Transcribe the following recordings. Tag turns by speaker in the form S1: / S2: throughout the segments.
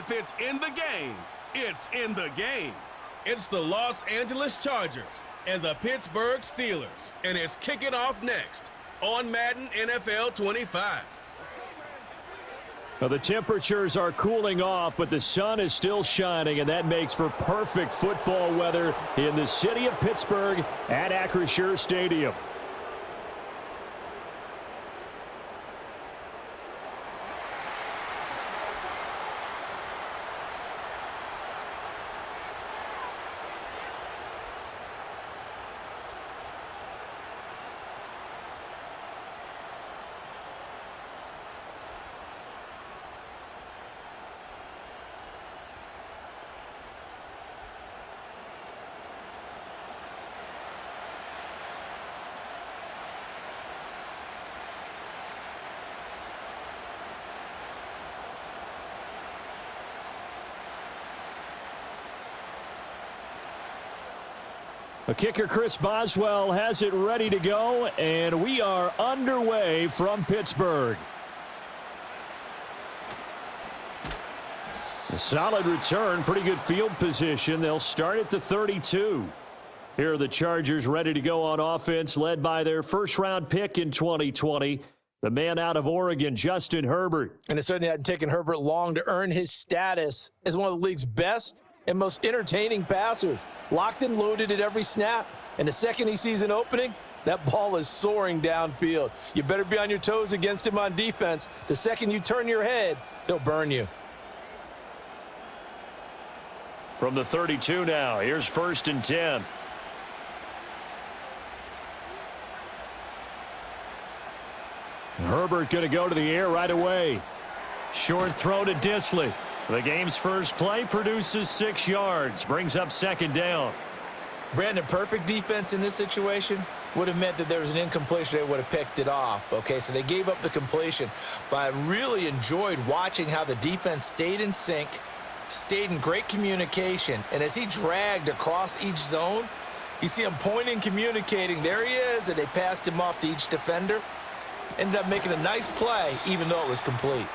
S1: If it's in the game, it's in the game. It's the Los Angeles Chargers and the Pittsburgh Steelers, and it's kicking off next on Madden NFL 25.
S2: Well, the temperatures are cooling off, but the sun is still shining, and that makes for perfect football weather in the city of Pittsburgh at Acrisure Stadium. The kicker, Chris Boswell, has it ready to go, and we are underway from Pittsburgh. A solid return, pretty good field position. They'll start at the 32. Here are the Chargers ready to go on offense, led by their first-round pick in 2020, the man out of Oregon, Justin Herbert.
S3: And it certainly hadn't taken Herbert long to earn his status as one of the league's best and most entertaining passers. Locked and loaded at every snap. And the second he sees an opening, that ball is soaring downfield. You better be on your toes against him on defense. The second you turn your head, he'll burn you.
S2: From the 32 now, here's 1st and 10. Herbert going to go to the air right away. Short throw to Disley. The game's first play produces 6 yards, brings up 2nd down.
S3: Brandon, perfect defense in this situation would have meant that there was an incompletion. They would have picked it off. Okay, so they gave up the completion. But I really enjoyed watching how the defense stayed in sync, stayed in great communication. And as he dragged across each zone, you see him pointing, communicating. There he is, and they passed him off to each defender. Ended up making a nice play, even though it was complete.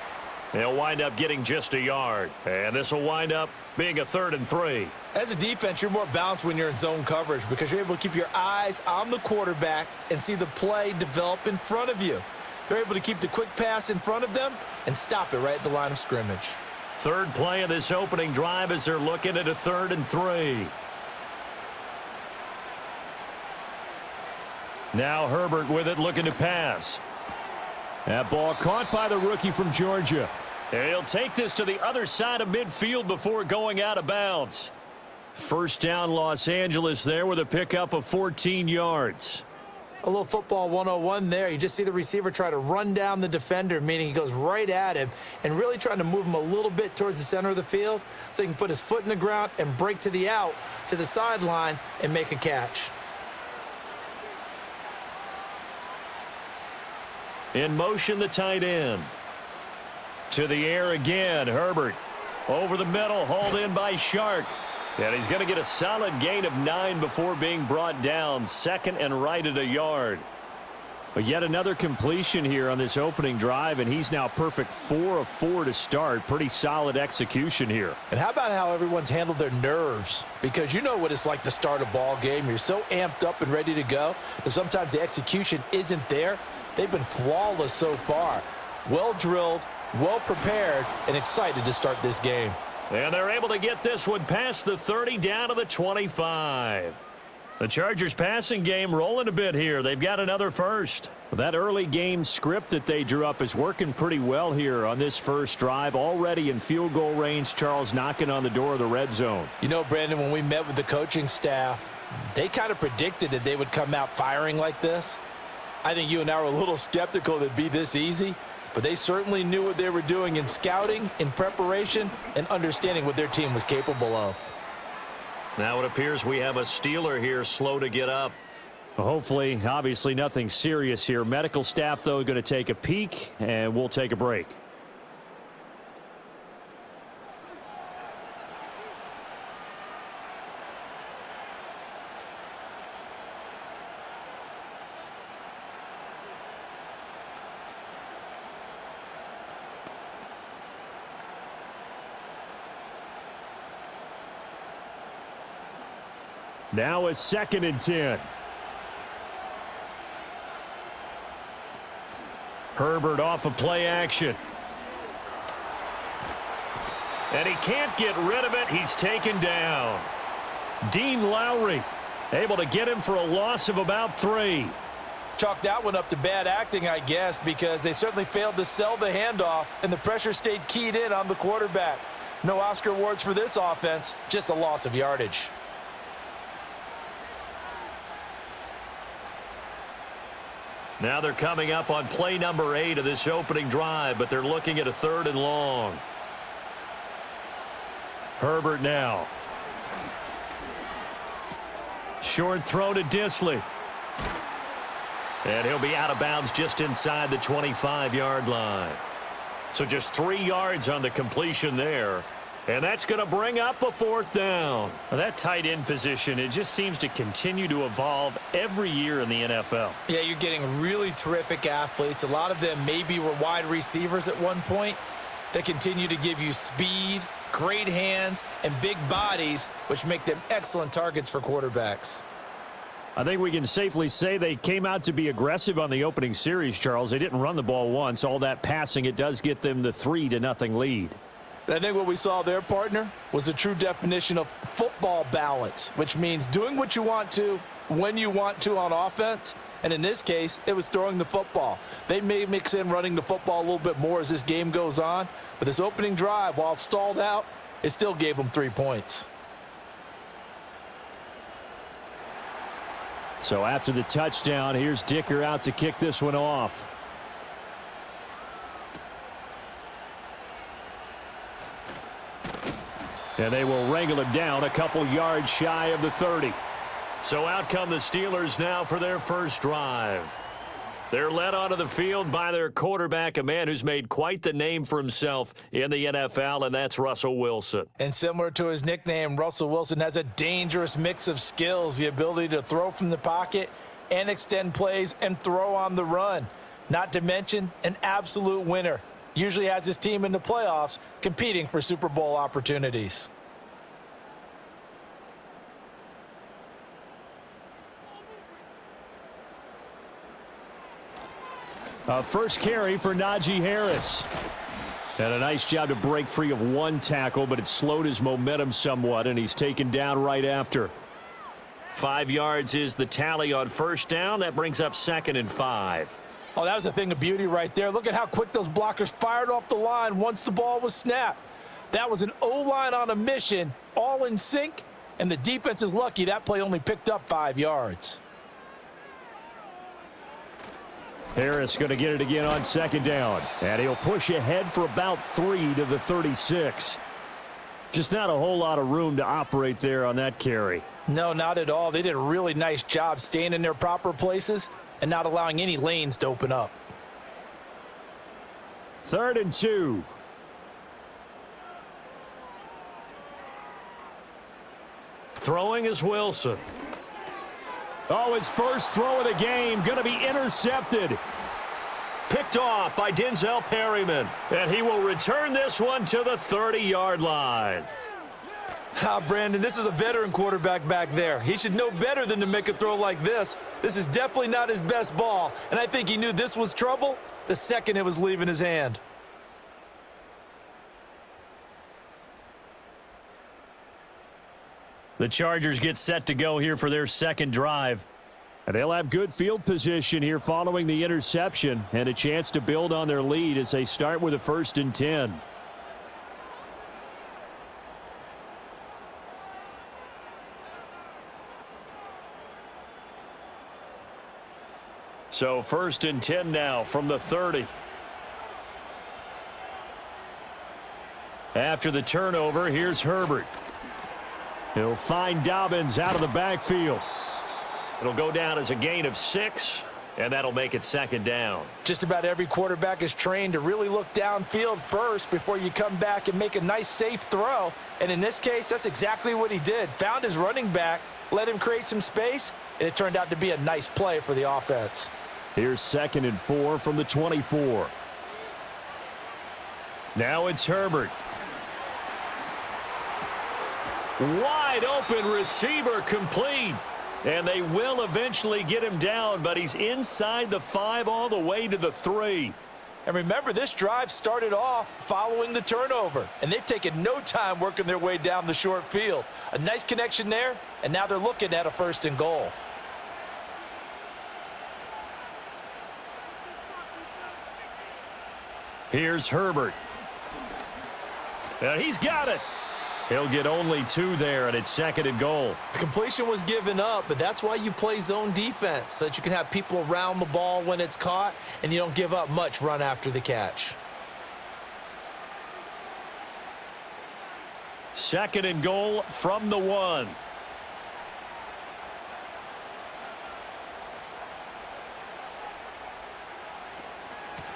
S2: They'll wind up getting just a yard, and this will wind up being a 3rd and 3.
S3: As a defense, you're more balanced when you're in zone coverage because you're able to keep your eyes on the quarterback and see the play develop in front of you. They're able to keep the quick pass in front of them and stop it right at the line of scrimmage.
S2: 3rd play of this opening drive as they're looking at a 3rd and 3. Now Herbert with it, looking to pass. That ball caught by the rookie from Georgia. He'll take this to the other side of midfield before going out of bounds. 1st down, Los Angeles there with a pickup of 14 yards.
S3: A little football 101 there. You just see the receiver try to run down the defender, meaning he goes right at him and really trying to move him a little bit towards the center of the field so he can put his foot in the ground and break to the out, to the sideline, and make a catch.
S2: In motion, the tight end. To the air again, Herbert. Over the middle, hauled in by Shark. And he's going to get a solid gain of 9 before being brought down. 2nd and right at a yard. But yet another completion here on this opening drive, and he's now perfect 4 of 4 to start. Pretty solid execution here.
S3: And how about how everyone's handled their nerves? Because you know what it's like to start a ball game. You're so amped up and ready to go that sometimes the execution isn't there. They've been flawless so far. Well drilled, well prepared, and excited to start this game.
S2: And they're able to get this one past the 30 down to the 25. The Chargers passing game rolling a bit here. They've got another first. That early game script that they drew up is working pretty well here on this first drive. Already in field goal range, Charles knocking on the door of the red zone.
S3: You know, Brandon, when we met with the coaching staff, they kind of predicted that they would come out firing like this. I think you and I were a little skeptical that it'd be this easy, but they certainly knew what they were doing in scouting, in preparation, and understanding what their team was capable of.
S2: Now it appears we have a Steeler here slow to get up. Well, hopefully, obviously nothing serious here. Medical staff, though, going to take a peek, and we'll take a break. Now a 2nd and 10. Herbert off of play action. And he can't get rid of it. He's taken down. Dean Lowry able to get him for a loss of about 3.
S3: Chalk that one up to bad acting, I guess, because they certainly failed to sell the handoff, and the pressure stayed keyed in on the quarterback. No Oscar awards for this offense, just a loss of yardage.
S2: Now they're coming up on play number 8 of this opening drive, but they're looking at a 3rd and long. Herbert now. Short throw to Disley. And he'll be out of bounds just inside the 25-yard line. So just 3 yards on the completion there. And that's going to bring up a 4th down.
S4: Well, that tight end position, it just seems to continue to evolve every year in the NFL.
S3: Yeah, you're getting really terrific athletes. A lot of them maybe were wide receivers at one point. They continue to give you speed, great hands, and big bodies, which make them excellent targets for quarterbacks.
S2: I think we can safely say they came out to be aggressive on the opening series, Charles. They didn't run the ball once. All that passing, it does get them the 3-0 lead.
S3: And I think what we saw there, partner, was a true definition of football balance, which means doing what you want to, when you want to on offense. And in this case, it was throwing the football. They may mix in running the football a little bit more as this game goes on. But this opening drive, while it stalled out, it still gave them 3 points.
S2: So after the touchdown, here's Dicker out to kick this one off. And they will wrangle him down a couple yards shy of the 30. So out come the Steelers now for their first drive. They're led onto the field by their quarterback, a man who's made quite the name for himself in the NFL, and that's Russell Wilson.
S3: And similar to his nickname, Russell Wilson has a dangerous mix of skills, the ability to throw from the pocket and extend plays and throw on the run. Not to mention an absolute winner. Usually has his team in the playoffs competing for Super Bowl opportunities.
S2: First carry for Najee Harris. And a nice job to break free of 1 tackle, but it slowed his momentum somewhat, and he's taken down right after. 5 yards is the tally on first down. That brings up 2nd and 5.
S3: Oh, that was a thing of beauty right there. Look at how quick those blockers fired off the line once the ball was snapped. That was an O-line on a mission, all in sync, and the defense is lucky that play only picked up 5 yards.
S2: Harris going to get it again on 2nd down. And he'll push ahead for about 3 to the 36. Just not a whole lot of room to operate there on that carry.
S3: No, not at all. They did a really nice job staying in their proper places and not allowing any lanes to open up.
S2: 3rd and 2. Throwing is Wilson. Oh, his first throw of the game going to be intercepted. Picked off by Denzel Perryman. And he will return this one to the 30-yard line.
S3: Brandon, this is a veteran quarterback back there. He should know better than to make a throw like this. This is definitely not his best ball, and I think he knew this was trouble the second it was leaving his hand.
S2: The Chargers get set to go here for their second drive. And they'll have good field position here following the interception and a chance to build on their lead as they start with a 1st and 10. So 1st and 10 now from the 30. After the turnover, here's Herbert. He'll find Dobbins out of the backfield. It'll go down as a gain of 6, and that'll make it 2nd down.
S3: Just about every quarterback is trained to really look downfield first before you come back and make a nice, safe throw. And in this case, that's exactly what he did. Found his running back, let him create some space, and it turned out to be a nice play for the offense.
S2: Here's 2nd and 4 from the 24. Now it's Herbert. Wide open receiver complete. And they will eventually get him down, but he's inside the 5 all the way to the 3.
S3: And remember, this drive started off following the turnover, and they've taken no time working their way down the short field. A nice connection there, and now they're looking at a 1st and goal.
S2: Here's Herbert. And he's got it. He'll get only 2 there, and it's 2nd and goal.
S3: The completion was given up, but that's why you play zone defense, so that you can have people around the ball when it's caught, and you don't give up much run after the catch.
S2: 2nd and goal from the 1.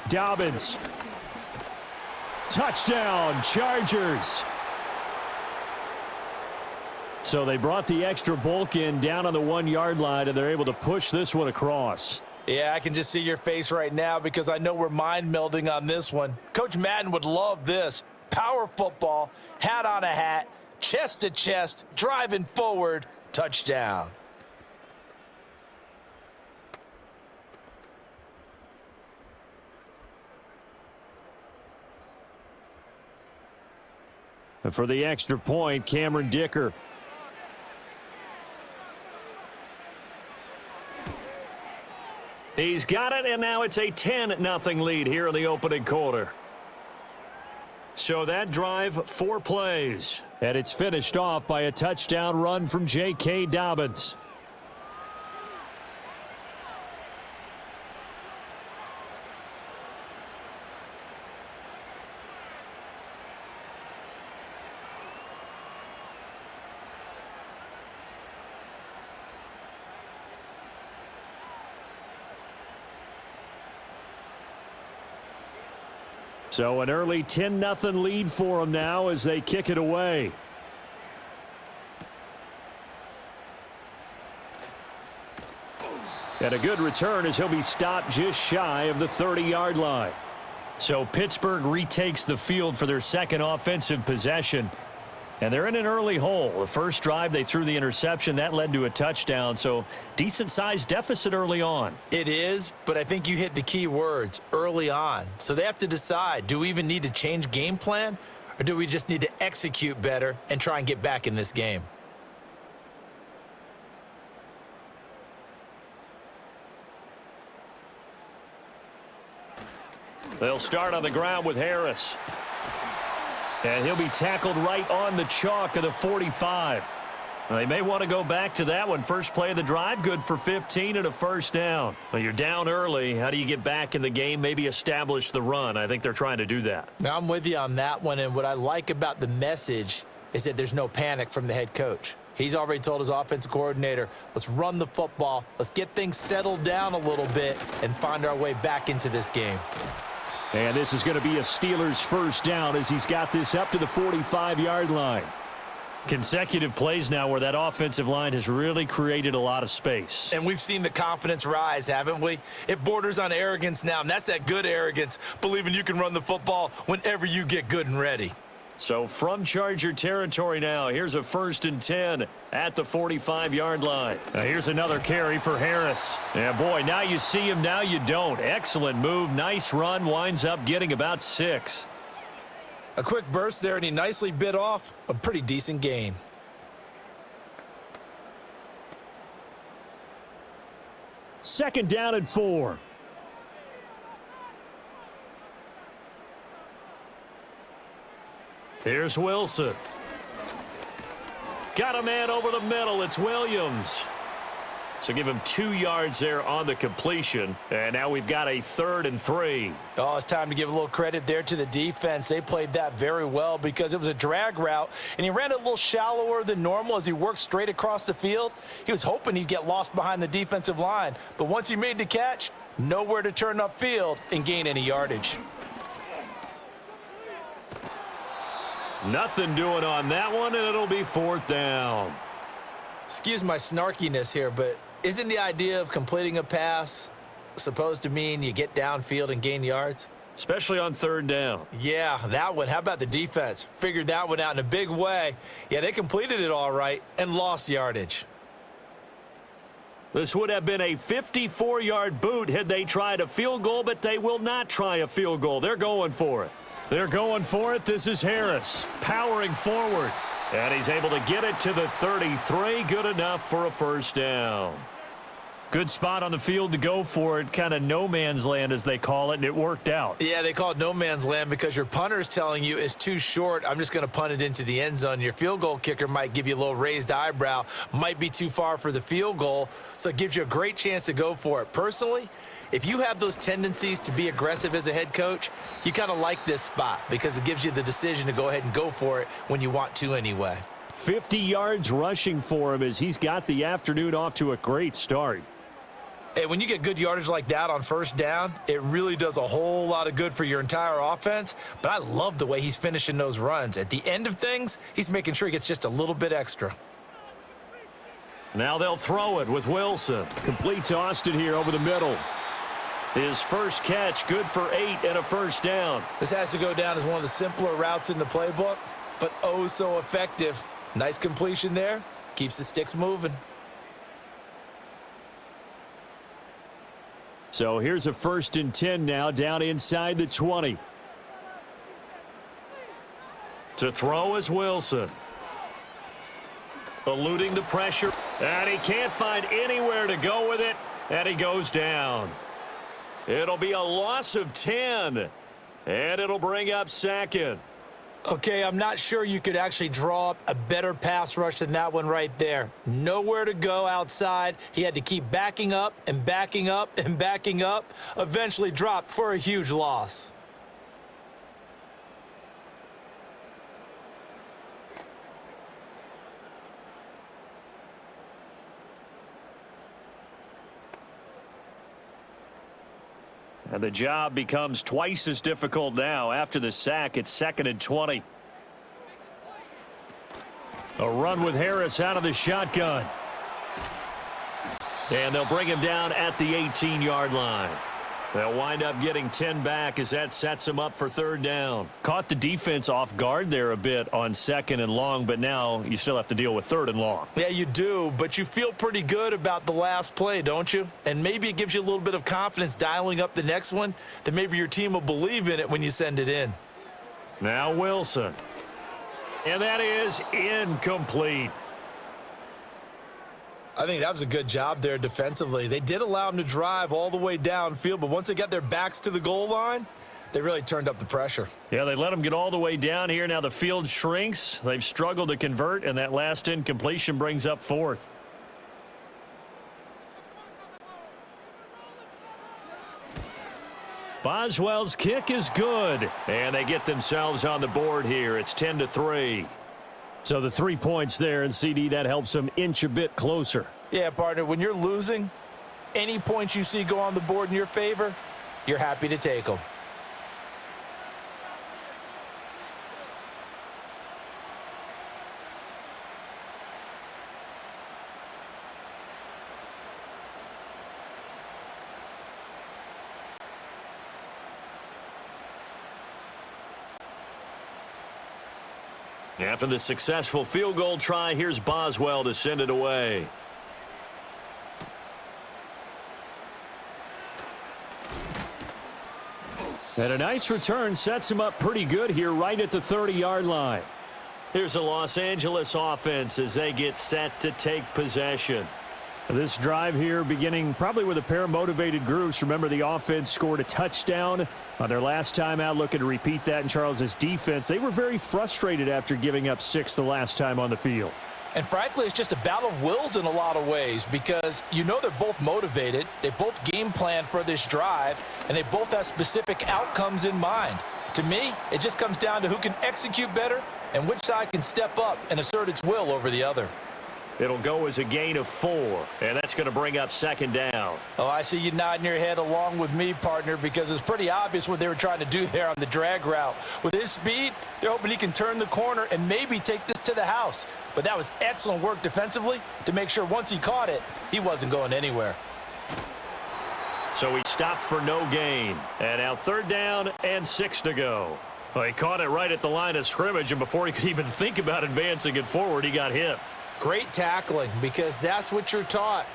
S2: Dobbins. Touchdown, Chargers. So they brought the extra bulk in down on the 1-yard line, and they're able to push this one across.
S3: Yeah, I can just see your face right now because I know we're mind melding on this one. Coach Madden would love this. Power football, hat on a hat, chest to chest, driving forward, touchdown.
S2: And for the extra point, Cameron Dicker. He's got it, and now it's a 10-0 lead here in the opening quarter. So that drive, 4 plays. And it's finished off by a touchdown run from J.K. Dobbins. So an early 10-0 lead for them now as they kick it away. And a good return as he'll be stopped just shy of the 30-yard line. So Pittsburgh retakes the field for their 2nd offensive possession. And they're in an early hole. The first drive, they threw the interception. That led to a touchdown. So decent-sized deficit early on.
S3: It is, but I think you hit the key words, early on. So they have to decide, do we even need to change game plan? Or do we just need to execute better and try and get back in this game?
S2: They'll start on the ground with Harris. And he'll be tackled right on the chalk of the 45. Well, they may want to go back to that one. First play of the drive, good for 15 and a 1st down. Well, you're down early. How do you get back in the game, maybe establish the run? I think they're trying to do that.
S3: Now, I'm with you on that one, and what I like about the message is that there's no panic from the head coach. He's already told his offensive coordinator, let's run the football, let's get things settled down a little bit and find our way back into this game.
S2: And this is going to be a Steelers 1st down as he's got this up to the 45-yard line. Consecutive plays now where that offensive line has really created a lot of space.
S3: And we've seen the confidence rise, haven't we? It borders on arrogance now, and that's that good arrogance, believing you can run the football whenever you get good and ready.
S2: So from Charger territory now, here's a 1st and 10 at the 45-yard line. Now here's another carry for Harris. Yeah, boy, now you see him, now you don't. Excellent move, nice run, winds up getting about 6.
S3: A quick burst there, and he nicely bit off a pretty decent gain.
S2: Second down and 4. Here's Wilson. Got a man over the middle. It's Williams. So give him 2 yards there on the completion. And now we've got a 3rd and 3.
S3: Oh, it's time to give a little credit there to the defense. They played that very well because it was a drag route, and he ran it a little shallower than normal as he worked straight across the field. He was hoping he'd get lost behind the defensive line, but once he made the catch, nowhere to turn upfield and gain any yardage.
S2: Nothing doing on that one, and it'll be 4th down.
S3: Excuse my snarkiness here, but isn't the idea of completing a pass supposed to mean you get downfield and gain yards?
S2: especially on third down.
S3: Yeah, that one. How about the defense? Figured that one out in a big way. Yeah, they completed it all right and lost yardage.
S2: This would have been a 54-yard boot had they tried a field goal, but they will not try a field goal. They're going for it. They're going for it. This is Harris powering forward. And he's able to get it to the 33. Good enough for a first down. Good spot on the field to go for it. Kind of no man's land, as they call it, and it worked out.
S3: Yeah, they call it no man's land because your punter is telling you it's too short. I'm just going to punt it into the end zone. Your field goal kicker might give you a little raised eyebrow, might be too far for the field goal, so it gives you a great chance to go for it. Personally, if you have those tendencies to be aggressive as a head coach, you kind of like this spot because it gives you the decision to go ahead and go for it when you want to anyway.
S2: 50 yards rushing for him as he's got the afternoon off to a great start.
S3: Hey, when you get good yardage like that on first down, it really does a whole lot of good for your entire offense. But I love the way he's finishing those runs. At the end of things, he's making sure he gets just a little bit extra.
S2: Now they'll throw it with Wilson. Complete to Austin here over the middle. His first catch, good for 8 and a first down.
S3: This has to go down as one of the simpler routes in the playbook, but oh so effective. Nice completion there. Keeps the sticks moving.
S2: So here's a 1st and 10 now, down inside the 20. To throw is Wilson. Eluding the pressure. And he can't find anywhere to go with it. And he goes down. It'll be a loss of 10. And it'll bring up 2nd.
S3: Okay, I'm not sure you could actually draw up a better pass rush than that one right there. Nowhere to go outside. He had to keep backing up and backing up and backing up. Eventually dropped for a huge loss.
S2: And the job becomes twice as difficult now. After the sack, it's 2nd and 20. A run with Harris out of the shotgun. And they'll bring him down at the 18-yard line. They'll wind up getting 10 back as that sets them up for 3rd down. Caught the defense off guard there a bit on 2nd and long, but now you still have to deal with 3rd and long.
S3: Yeah, you do, but you feel pretty good about the last play, don't you? And maybe it gives you a little bit of confidence dialing up the next one, that maybe your team will believe in it when you send it in.
S2: Now Wilson. And that is incomplete.
S3: I think that was a good job there defensively. They did allow them to drive all the way downfield, but once they got their backs to the goal line, they really turned up the pressure.
S2: Yeah, they let them get all the way down here. Now the field shrinks. They've struggled to convert, and that last incompletion brings up 4th. Boswell's kick is good, and they get themselves on the board here. It's 10-3. So the 3 points there, and CD, that helps them inch a bit closer.
S3: Yeah, partner, when you're losing, any points you see go on the board in your favor, you're happy to take them.
S2: After the successful field goal try, here's Boswell to send it away. And a nice return sets him up pretty good here right at the 30-yard line. Here's a Los Angeles offense as they get set to take possession. This drive here beginning probably with a pair of motivated groups. Remember, the offense scored a touchdown on their last time out, looking to repeat that in Charles's defense. They were very frustrated after giving up 6 the last time on the field.
S3: And frankly, it's just a battle of wills in a lot of ways because you know they're both motivated. They both game plan for this drive, and they both have specific outcomes in mind. To me, it just comes down to who can execute better and which side can step up and assert its will over the other.
S2: It'll go as a gain of 4, and that's going to bring up 2nd down.
S3: Oh, I see you nodding your head along with me, partner, because it's pretty obvious what they were trying to do there on the drag route. With his speed, they're hoping he can turn the corner and maybe take this to the house. But that was excellent work defensively to make sure once he caught it, he wasn't going anywhere.
S2: So he stopped for no gain. And now 3rd down and 6 to go. Well, he caught it right at the line of scrimmage, and before he could even think about advancing it forward, he got hit.
S3: Great tackling, because that's what you're taught.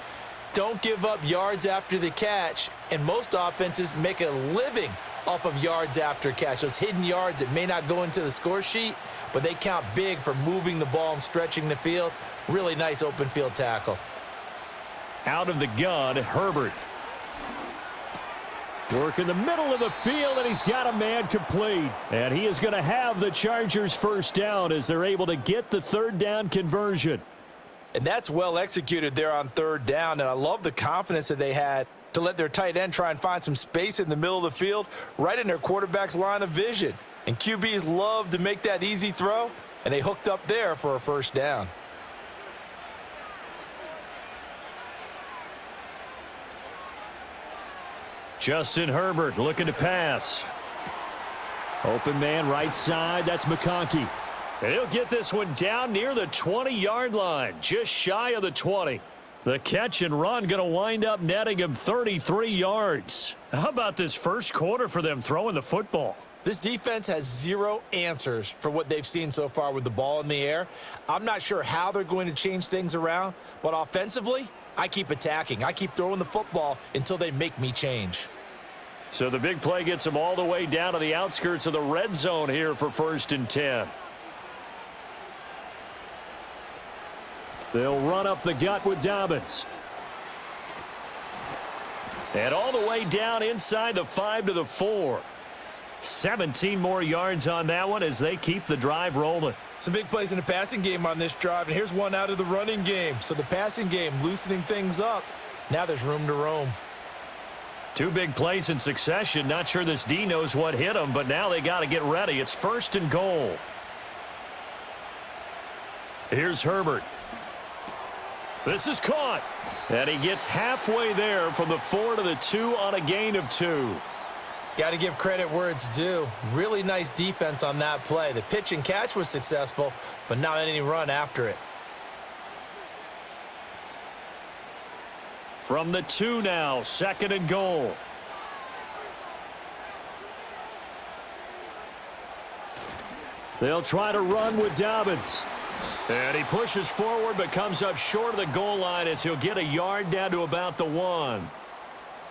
S3: Don't give up yards after the catch, and most offenses make a living off of yards after catch. Those hidden yards that may not go into the score sheet, but they count big for moving the ball and stretching the field. Really nice open field tackle.
S2: Out of the gun, Herbert. Work in the middle of the field, and he's got a man complete. And he is going to have the Chargers' 1st down as they're able to get the 3rd down conversion.
S3: And that's well executed there on 3rd down, and I love the confidence that they had to let their tight end try and find some space in the middle of the field, right in their quarterback's line of vision. And QBs love to make that easy throw, and they hooked up there for a 1st down.
S2: Justin Herbert looking to pass. Open man right side. That's McConkey. And he'll get this one down near the 20-yard line, just shy of the 20. The catch and run going to wind up netting him 33 yards. How about this first quarter for them throwing the football?
S3: This defense has 0 answers for what they've seen so far with the ball in the air. I'm not sure how they're going to change things around, but offensively, I keep attacking. I keep throwing the football until they make me change.
S2: So the big play gets them all the way down to the outskirts of the red zone here for 1st and 10. They'll run up the gut with Dobbins. And all the way down inside the 5 to the 4. 17 more yards on that one as they keep the drive rolling.
S3: Some big plays in the passing game on this drive, and here's one out of the running game. So the passing game loosening things up. Now there's room to roam.
S2: 2 big plays in succession. Not sure this D knows what hit him, but now they got to get ready. It's 1st and goal. Here's Herbert. This is caught. And he gets halfway there from the 4 to the 2 on a gain of 2.
S3: Got to give credit where it's due. Really nice defense on that play. The pitch and catch was successful, but not any run after it.
S2: From the 2 now, 2nd and goal. They'll try to run with Dobbins. And he pushes forward but comes up short of the goal line as he'll get a yard down to about the 1.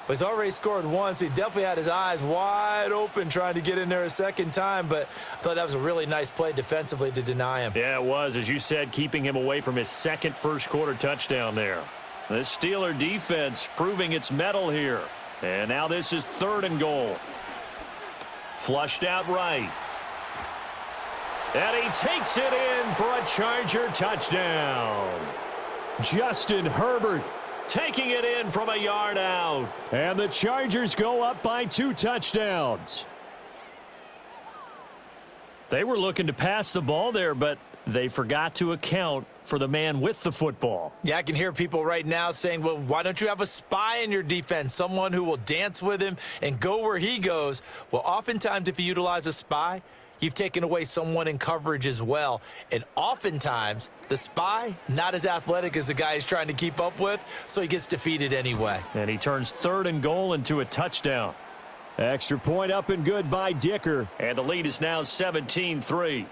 S3: He's already scored once. He definitely had his eyes wide open trying to get in there a 2nd time, but I thought that was a really nice play defensively to deny him.
S2: Yeah, it was, as you said, keeping him away from his 2nd first-quarter touchdown there. The Steeler defense proving its mettle here. And now this is 3rd and goal. Flushed out right. And he takes it in for a Charger touchdown. Justin Herbert taking it in from a yard out. And the Chargers go up by 2 touchdowns. They were looking to pass the ball there, but they forgot to account for the man with the football.
S3: Yeah, I can hear people right now saying, well, why don't you have a spy in your defense, someone who will dance with him and go where he goes? Well, oftentimes if you utilize a spy, you've taken away someone in coverage as well. And oftentimes, the spy, not as athletic as the guy he's trying to keep up with, so he gets defeated anyway.
S2: And he turns 3rd and goal into a touchdown. Extra point up and good by Dicker. And the lead is now 17-3.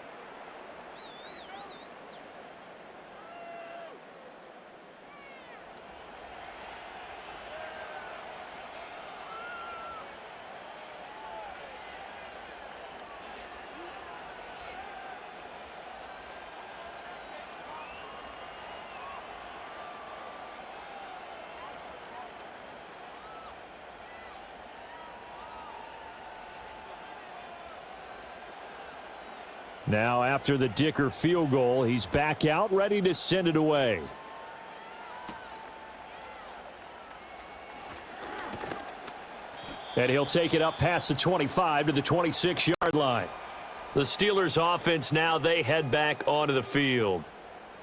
S2: Now after the Dicker field goal, he's back out ready to send it away. And he'll take it up past the 25 to the 26-yard line. The Steelers offense now, they head back onto the field.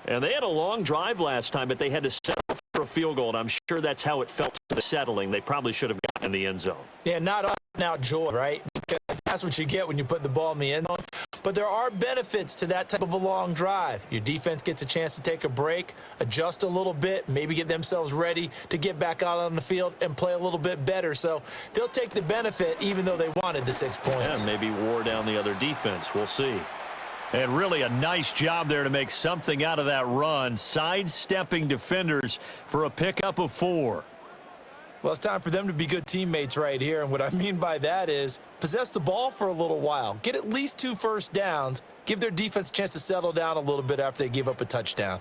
S2: And they had a long drive last time, but they had to settle for a field goal, and I'm sure that's how it felt to the settling. They probably should have gotten in the end zone.
S3: Yeah, not out now joy, right? Because that's what you get when you put the ball in the end zone. But there are benefits to that type of a long drive. Your defense gets a chance to take a break, adjust a little bit, maybe get themselves ready to get back out on the field and play a little bit better. So they'll take the benefit even though they wanted the 6 points.
S2: And maybe wore down the other defense. We'll see. And really a nice job there to make something out of that run, sidestepping defenders for a pickup of 4.
S3: Well, it's time for them to be good teammates right here. And what I mean by that is possess the ball for a little while. Get at least 2 first downs. Give their defense a chance to settle down a little bit after they give up a touchdown.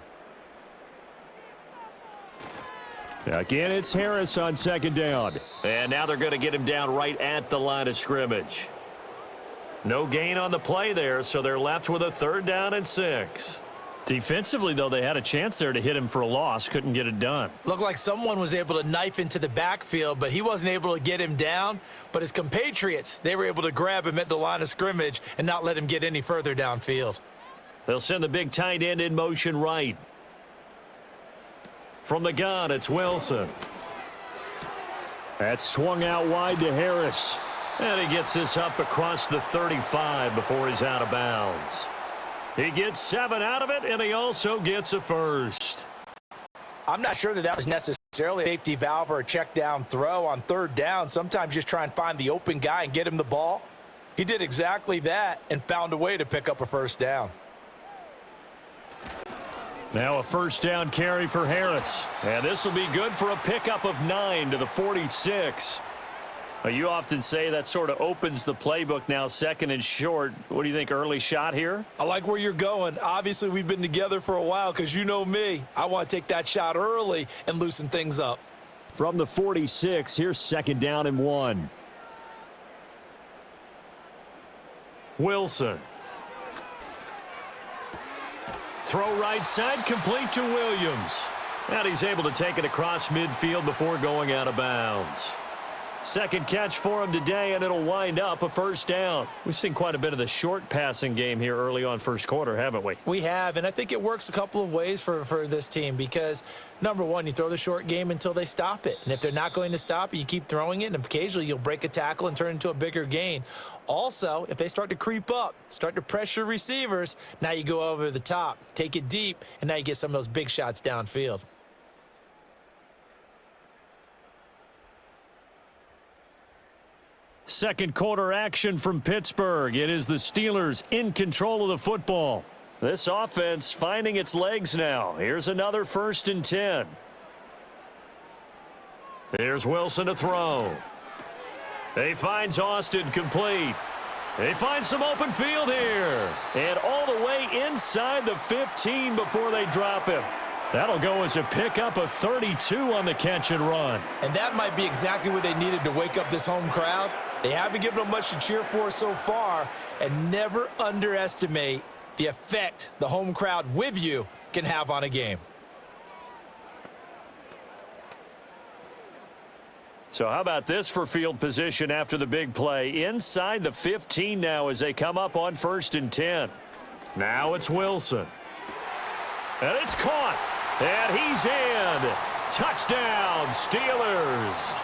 S2: Again, it's Harris on 2nd down. And now they're going to get him down right at the line of scrimmage. No gain on the play there, so they're left with a 3rd down and 6. Defensively, though, they had a chance there to hit him for a loss. Couldn't get it done.
S3: Looked like someone was able to knife into the backfield, but he wasn't able to get him down. But his compatriots, they were able to grab him at the line of scrimmage and not let him get any further downfield.
S2: They'll send the big tight end in motion right. From the gun, it's Wilson. That's swung out wide to Harris. And he gets this up across the 35 before he's out of bounds. He gets 7 out of it, and he also gets a first.
S3: I'm not sure that was necessarily a safety valve or a check down throw on 3rd down. Sometimes just try and find the open guy and get him the ball. He did exactly that and found a way to pick up a 1st down.
S2: Now a 1st down carry for Harris. And this will be good for a pickup of 9 to the 46. You often say that sort of opens the playbook now, 2nd and short. What do you think, early shot here?
S3: I like where you're going. Obviously, we've been together for a while because you know me. I want to take that shot early and loosen things up.
S2: From the 46, here's 2nd down and 1. Wilson. Throw right side, complete to Williams. And he's able to take it across midfield before going out of bounds. 2nd catch for him today, and it'll wind up a 1st down. We've seen quite a bit of the short passing game here early on 1st quarter, haven't we?
S3: We have, and I think it works a couple of ways for this team because, number one, you throw the short game until they stop it. And if they're not going to stop it, you keep throwing it, and occasionally you'll break a tackle and turn it into a bigger gain. Also, if they start to creep up, start to pressure receivers, now you go over the top, take it deep, and now you get some of those big shots downfield.
S2: Second quarter action from Pittsburgh. It is the Steelers in control of the football. This offense finding its legs now. Here's another 1st and 10. Here's Wilson to throw. He finds Austin complete. He finds some open field here. And all the way inside the 15 before they drop him. That'll go as a pickup of 32 on the catch and run.
S3: And that might be exactly what they needed to wake up this home crowd. They haven't given them much to cheer for so far, and never underestimate the effect the home crowd with you can have on a game.
S2: So how about this for field position after the big play? Inside the 15 now as they come up on 1st and 10. Now it's Wilson. And it's caught. And he's in. Touchdown, Steelers.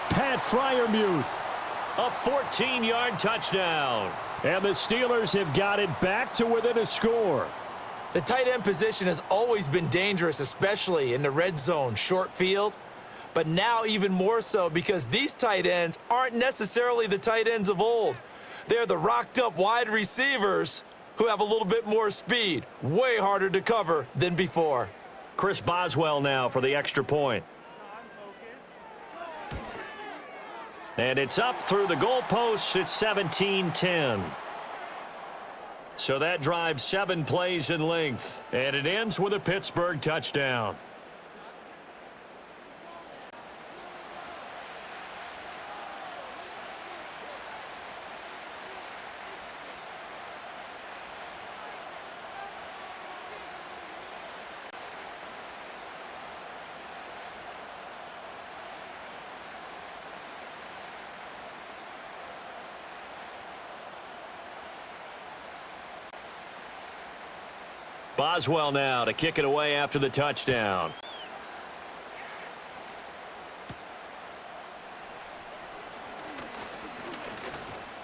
S2: Pat Freiermuth. A 14-yard touchdown. And the Steelers have got it back to within a score.
S3: The tight end position has always been dangerous, especially in the red zone, short field. But now even more so because these tight ends aren't necessarily the tight ends of old. They're the rocked-up wide receivers who have a little bit more speed. Way harder to cover than before.
S2: Chris Boswell now for the extra point. And it's up through the goalposts. It's 17-10. So that drives 7 plays in length. And it ends with a Pittsburgh touchdown. Boswell now to kick it away after the touchdown.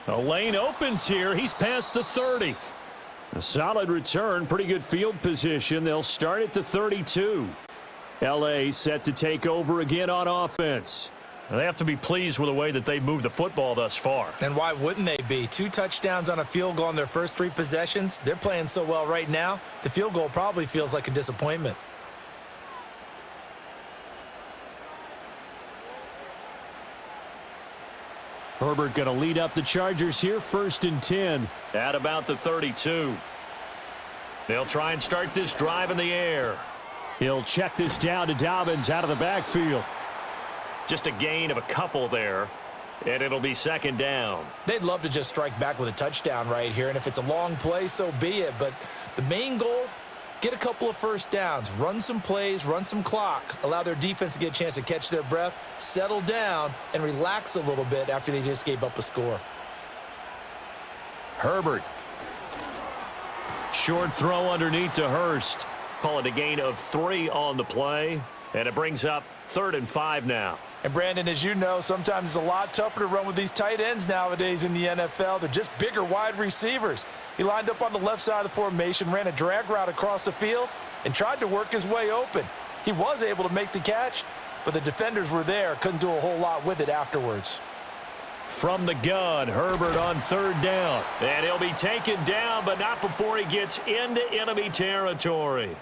S2: A lane opens here. He's past the 30. A solid return, pretty good field position. They'll start at the 32. L.A. set to take over again on offense.
S4: They have to be pleased with the way that they've moved the football thus far.
S3: And why wouldn't they be? 2 touchdowns on a field goal in their first 3 possessions. They're playing so well right now, the field goal probably feels like a disappointment.
S2: Herbert going to lead up the Chargers here, 1st and 10.
S4: At about the 32. They'll try and start this drive in the air.
S2: He'll check this down to Dobbins out of the backfield.
S4: Just a gain of a couple there, and it'll be 2nd down.
S3: They'd love to just strike back with a touchdown right here, and if it's a long play, so be it. But the main goal, get a couple of first downs, run some plays, run some clock, allow their defense to get a chance to catch their breath, settle down, and relax a little bit after they just gave up a score.
S2: Herbert. Short throw underneath to Hurst.
S4: Call it a gain of 3 on the play, and it brings up 3rd and 5 now.
S3: And Brandon, as you know, sometimes it's a lot tougher to run with these tight ends nowadays in the NFL. They're just bigger wide receivers. He lined up on the left side of the formation, ran a drag route across the field, and tried to work his way open. He was able to make the catch, but the defenders were there, couldn't do a whole lot with it afterwards.
S2: From the gun, Herbert on 3rd down.
S4: And he'll be taken down, but not before he gets into enemy territory.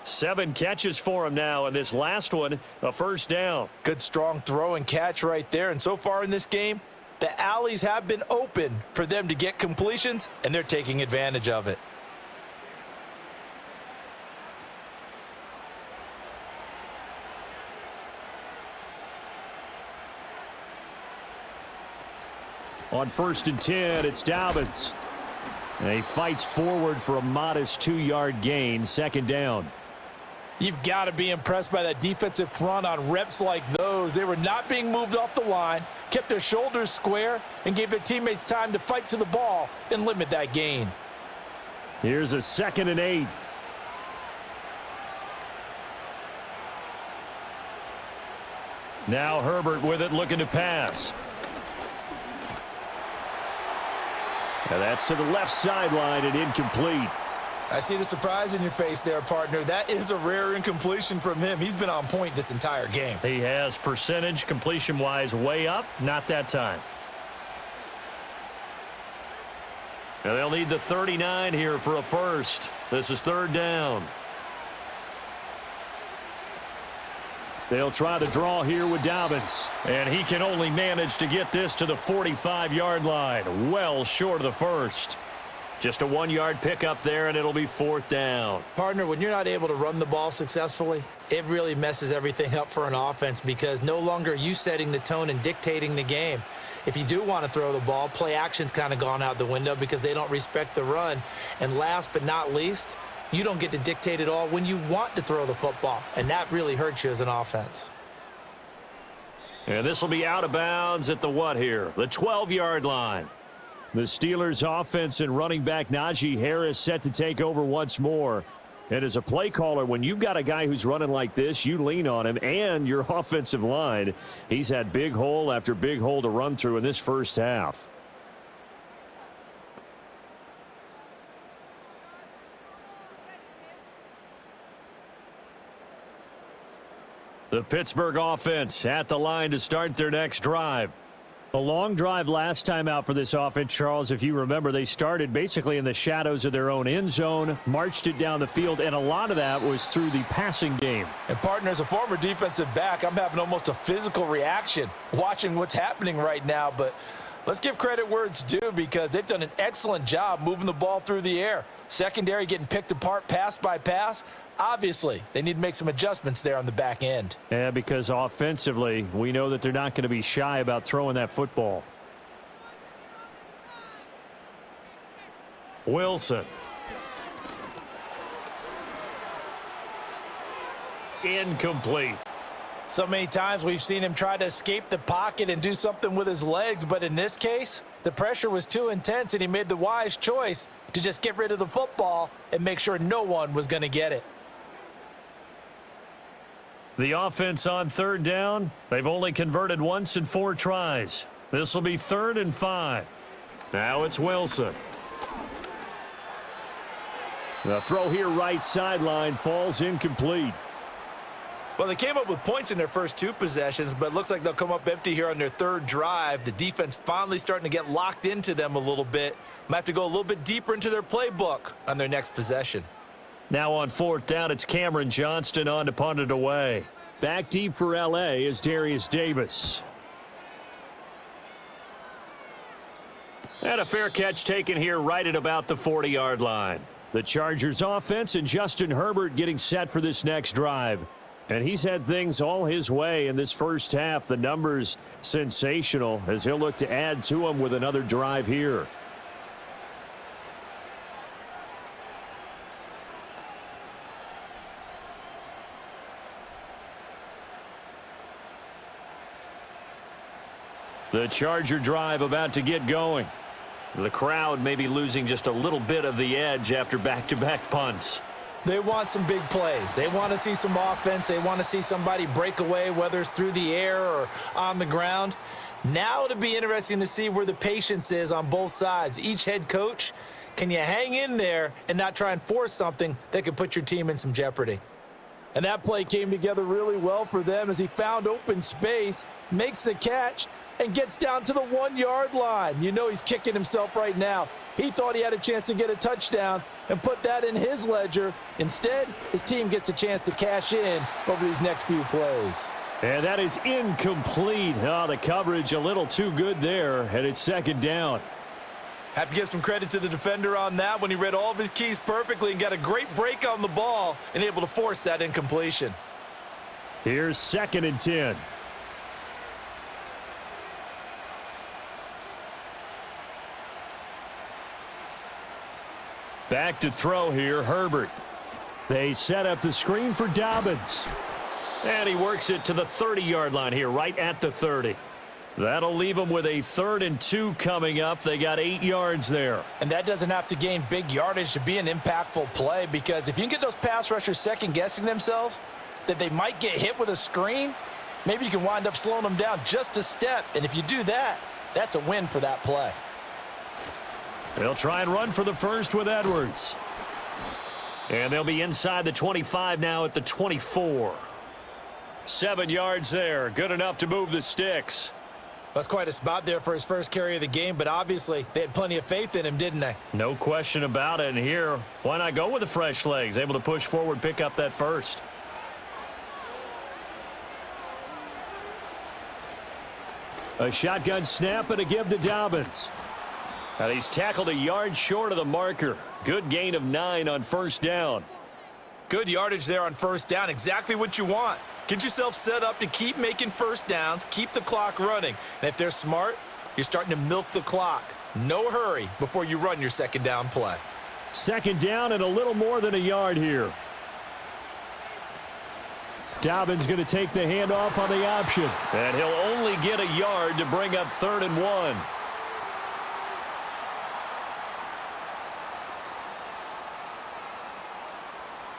S4: 7 catches for him now, and this last one, a 1st down.
S3: Good strong throw and catch right there. And so far in this game, the alleys have been open for them to get completions, and they're taking advantage of it.
S2: On 1st and 10, it's Dobbins. And he fights forward for a modest 2-yard gain, 2nd down.
S3: You've got to be impressed by that defensive front on reps like those. They were not being moved off the line, kept their shoulders square, and gave their teammates time to fight to the ball and limit that gain.
S2: Here's a 2nd and 8. Now Herbert with it, looking to pass. Now that's to the left sideline and incomplete.
S3: I see the surprise in your face there, partner. That is a rare incompletion from him. He's been on point this entire game.
S4: He has percentage completion-wise way up, not that time. Now they'll need the 39 here for a 1st. This is 3rd down.
S2: They'll try the draw here with Dobbins.
S4: And he can only manage to get this to the 45-yard line. Well short of the 1st. Just a 1-yard pickup there, and it'll be 4th down.
S3: Partner, when you're not able to run the ball successfully, it really messes everything up for an offense because no longer are you setting the tone and dictating the game. If you do want to throw the ball, play action's kind of gone out the window because they don't respect the run. And last but not least, you don't get to dictate it all when you want to throw the football, and that really hurts you as an offense.
S4: And this will be out of bounds at the what here? The 12-yard line.
S2: The Steelers offense and running back Najee Harris set to take over once more. And as a play caller, when you've got a guy who's running like this, you lean on him and your offensive line. He's had big hole after big hole to run through in this first half. The Pittsburgh offense at the line to start their next drive. A long drive last time out for this offense, Charles. If you remember, they started basically in the shadows of their own end zone, marched it down the field, and a lot of that was through the passing game.
S3: And, partner, as a former defensive back, I'm having almost a physical reaction watching what's happening right now. But let's give credit where it's due because they've done an excellent job moving the ball through the air. Secondary getting picked apart pass by pass. Obviously, they need to make some adjustments there on the back end.
S2: Yeah, because offensively, we know that they're not going to be shy about throwing that football.
S4: Wilson. Incomplete.
S3: So many times we've seen him try to escape the pocket and do something with his legs, but in this case, the pressure was too intense and he made the wise choice to just get rid of the football and make sure no one was going to get it.
S2: The offense on 3rd down, they've only converted once in 4 tries. This will be 3rd and 5.
S4: Now it's Wilson. The throw here right sideline falls incomplete.
S3: Well, they came up with points in their first 2 possessions, but it looks like they'll come up empty here on their 3rd drive. The defense finally starting to get locked into them a little bit. Might have to go a little bit deeper into their playbook on their next possession.
S4: Now on 4th down, it's Cameron Johnston on to punt it away.
S2: Back deep for L.A. is Darius Davis.
S4: And a fair catch taken here right at about the 40-yard line.
S2: The Chargers offense and Justin Herbert getting set for this next drive. And he's had things all his way in this first half. The numbers sensational as he'll look to add to them with another drive here.
S4: The Charger drive about to get going. The crowd may be losing just a little bit of the edge after back-to-back punts.
S3: They want some big plays. They want to see some offense. They want to see somebody break away, whether it's through the air or on the ground. Now it'll be interesting to see where the patience is on both sides. Each head coach, can you hang in there and not try and force something that could put your team in some jeopardy?
S5: And that play came together really well for them as he found open space, makes the catch, and gets down to the 1-yard line. You know he's kicking himself right now. He thought he had a chance to get a touchdown and put that in his ledger. Instead, his team gets a chance to cash in over these next few plays.
S2: And that is incomplete. Oh, the coverage a little too good there, and it's 2nd down.
S3: Have to give some credit to the defender on that when he read all of his keys perfectly and got a great break on the ball and able to force that incompletion.
S2: Here's 2nd and 10.
S4: Back to throw here, Herbert.
S2: They set up the screen for Dobbins.
S4: And he works it to the 30-yard line here, right at the 30. That'll leave them with a 3rd and 2 coming up. They got 8 yards there.
S5: And that doesn't have to gain big yardage to be an impactful play, because if you can get those pass rushers second-guessing themselves that they might get hit with a screen, maybe you can wind up slowing them down just a step. And if you do that, that's a win for that play.
S2: They'll try and run for the first with Edwards.
S4: And they'll be inside the 25 now at the 24. 7 yards there. Good enough to move the sticks.
S3: That's quite a spot there for his first carry of the game, but obviously they had plenty of faith in him, didn't they?
S4: No question about it. And here, why not go with the fresh legs? Able to push forward, pick up that first.
S2: A shotgun snap and a give to Dobbins.
S4: And he's tackled a yard short of the marker. Good gain of 9 on 1st down.
S3: Good yardage there on 1st down. Exactly what you want. Get yourself set up to keep making 1st downs, keep the clock running. And if they're smart, you're starting to milk the clock. No hurry before you run your 2nd down play.
S2: 2nd down and a little more than a yard here. Dobbins going to take the handoff on the option.
S4: And he'll only get a yard to bring up 3rd and 1.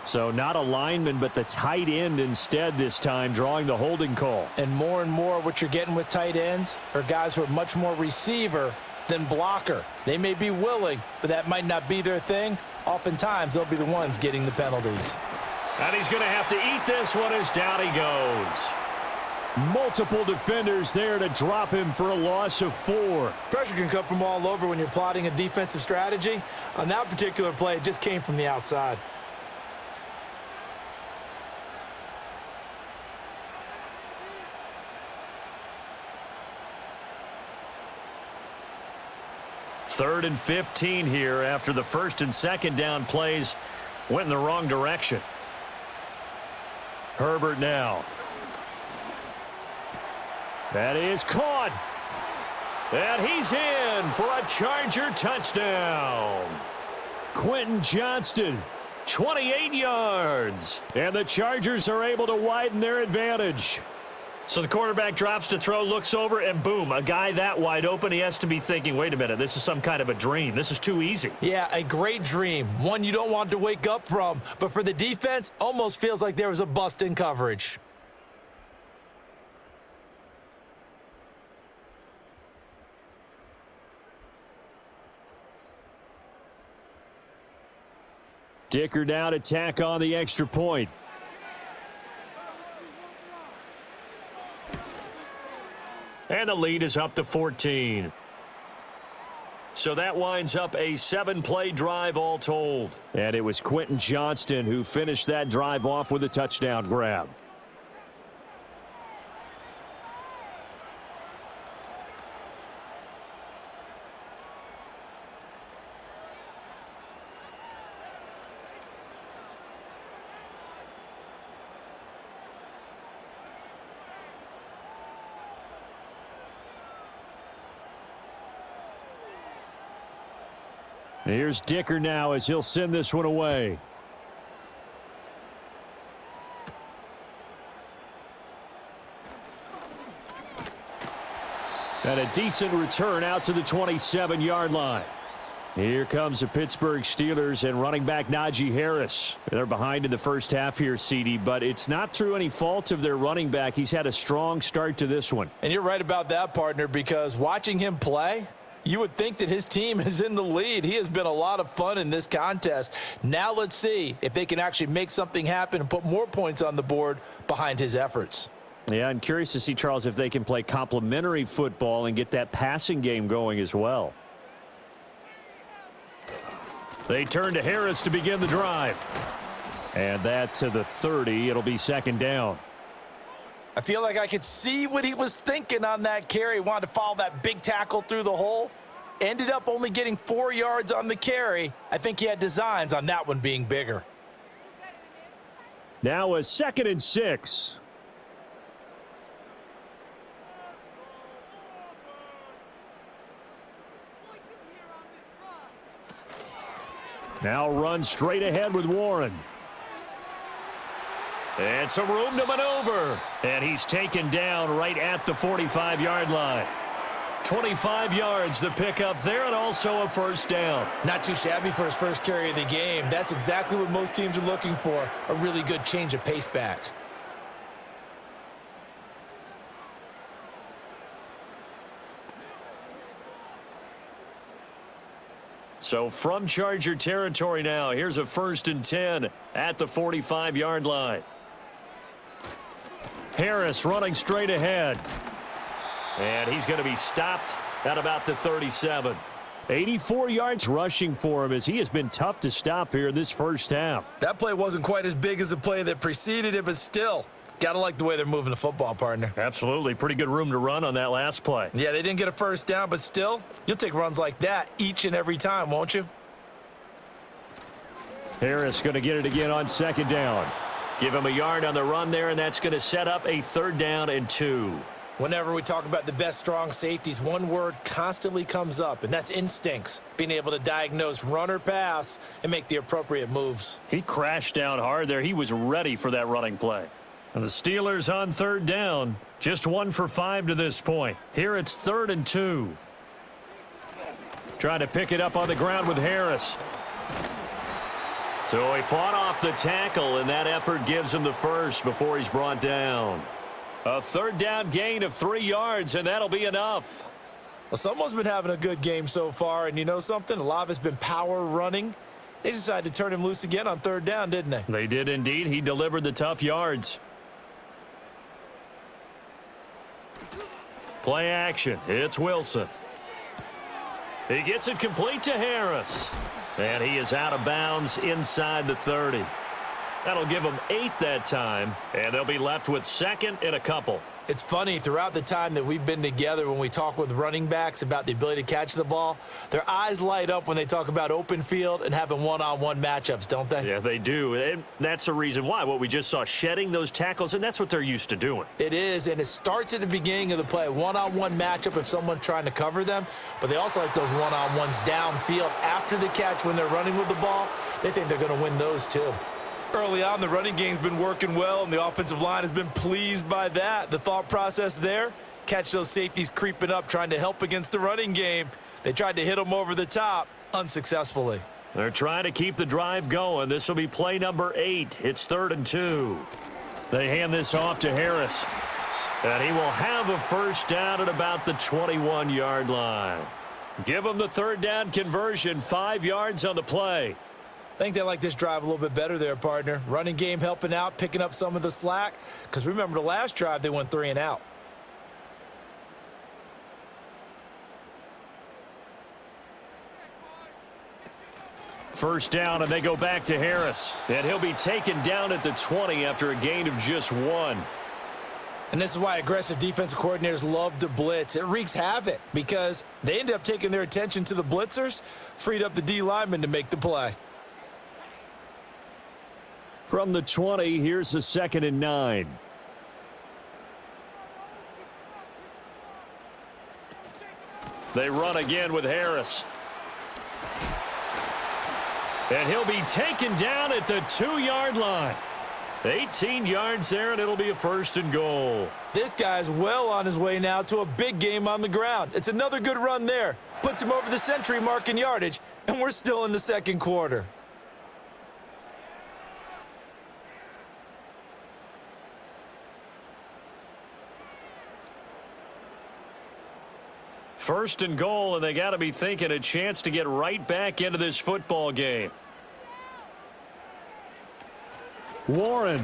S2: So not a lineman, but the tight end instead this time, drawing the holding call.
S5: And more what you're getting with tight ends are guys who are much more receiver than blocker. They may be willing, but that might not be their thing. Oftentimes, they'll be the ones getting the penalties.
S4: And he's going to have to eat this one as down he goes.
S2: Multiple defenders there to drop him for a loss of 4.
S3: Pressure can come from all over when you're plotting a defensive strategy. On that particular play, it just came from the outside.
S4: Third and 15 here after the 1st and 2nd down plays went in the wrong direction.
S2: Herbert now. That is caught.
S4: And he's in for a Charger touchdown.
S2: Quentin Johnston, 28 yards. And the Chargers are able to widen their advantage.
S4: So the quarterback drops to throw, looks over, and boom, a guy that wide open, he has to be thinking, wait a minute, this is some kind of a dream. This is too easy.
S3: Yeah, a great dream. One you don't want to wake up from. But for the defense, almost feels like there was a bust in coverage.
S2: Dicker now to tack on the extra point.
S4: And the lead is up to 14. So that winds up a 7-play drive all told.
S2: And it was Quentin Johnston who finished that drive off with a touchdown grab. Here's Dicker now as he'll send this one away. And a decent return out to the 27-yard line. Here comes the Pittsburgh Steelers and running back Najee Harris. They're behind in the first half here, CD, but it's not through any fault of their running back. He's had a strong start to this one.
S5: And you're right about that, partner, because watching him play, you would think that his team is in the lead. He has been a lot of fun in this contest. Now let's see if they can actually make something happen and put more points on the board behind his efforts.
S2: Yeah, I'm curious to see, Charles, if they can play complementary football and get that passing game going as well.
S4: They turn to Harris to begin the drive.
S2: And that to the 30. It'll be second down.
S5: I feel like I could see what he was thinking on that carry. He wanted to follow that big tackle through the hole. Ended up only getting 4 yards on the carry. I think he had designs on that one being bigger.
S2: Now a 2nd and 6. Now run straight ahead with Warren.
S4: And some room to maneuver. And he's taken down right at the 45-yard line. 25 yards the pickup there, and also a first down.
S3: Not too shabby for his first carry of the game. That's exactly what most teams are looking for, a really good change of pace back.
S4: So from Charger territory now, here's a 1st and 10 at the 45-yard line. Harris running straight ahead. And he's going to be stopped at about the 37.
S2: 84 yards rushing for him as he has been tough to stop here in this first half.
S3: That play wasn't quite as big as the play that preceded it, but still, gotta like the way they're moving the football, partner.
S4: Absolutely. Pretty good room to run on that last play.
S3: Yeah, they didn't get a first down, but still, you'll take runs like that each and every time, won't you?
S2: Harris going to get it again on 2nd down.
S4: Give him a yard on the run there, and that's going to set up a 3rd down and 2.
S3: Whenever we talk about the best strong safeties, one word constantly comes up, and that's instincts. Being able to diagnose run or pass and make the appropriate moves.
S4: He crashed down hard there. He was ready for that running play. And the Steelers on 3rd down, just 1 for 5 to this point. Here it's 3rd and 2.
S2: Trying to pick it up on the ground with Harris.
S4: So he fought off the tackle, and that effort gives him the first before he's brought down. A 3rd down gain of 3 yards, and that'll be enough.
S3: Well, someone's been having a good game so far, and you know something? A lot of it's been power running. They decided to turn him loose again on 3rd down, didn't they?
S4: They did indeed. He delivered the tough yards. Play action. It's Wilson. He gets it complete to Harris. And he is out of bounds inside the 30. That'll give them 8 that time, and they'll be left with 2nd and a couple.
S3: It's funny, throughout the time that we've been together, when we talk with running backs about the ability to catch the ball, their eyes light up when they talk about open field and having one-on-one matchups, don't they?
S4: Yeah, they do. And that's the reason why. What we just saw, shedding those tackles, and that's what they're used to doing.
S3: It is, and it starts at the beginning of the play. One-on-one matchup if someone's trying to cover them, but they also like those one-on-ones downfield after the catch when they're running with the ball. They think they're going to win those too. Early on, the running game's been working well, and the offensive line has been pleased by that. The thought process there, catch those safeties creeping up, trying to help against the running game. They tried to hit them over the top, unsuccessfully.
S4: They're trying to keep the drive going. This will be play number 8. It's 3rd and 2. They hand this off to Harris. And he will have a first down at about the 21-yard line. Give him the 3rd down conversion, 5 yards on the play.
S3: I think they like this drive a little bit better there, partner. Running game helping out, picking up some of the slack. Because remember, the last drive, they went 3 and out.
S2: First down, and they go back to Harris. And he'll be taken down at the 20 after a gain of just 1.
S3: And this is why aggressive defensive coordinators love to blitz. It wreaks havoc because they ended up taking their attention to the blitzers, freed up the D lineman to make the play.
S2: From the 20, here's the 2nd and 9. They run again with Harris. And he'll be taken down at the 2-yard line. 18 yards there, and it'll be a 1st and goal.
S3: This guy's well on his way now to a big game on the ground. It's another good run there. Puts him over the century mark in yardage, and we're still in the 2nd quarter.
S2: First and goal, and they got to be thinking a chance to get right back into this football game. Warren.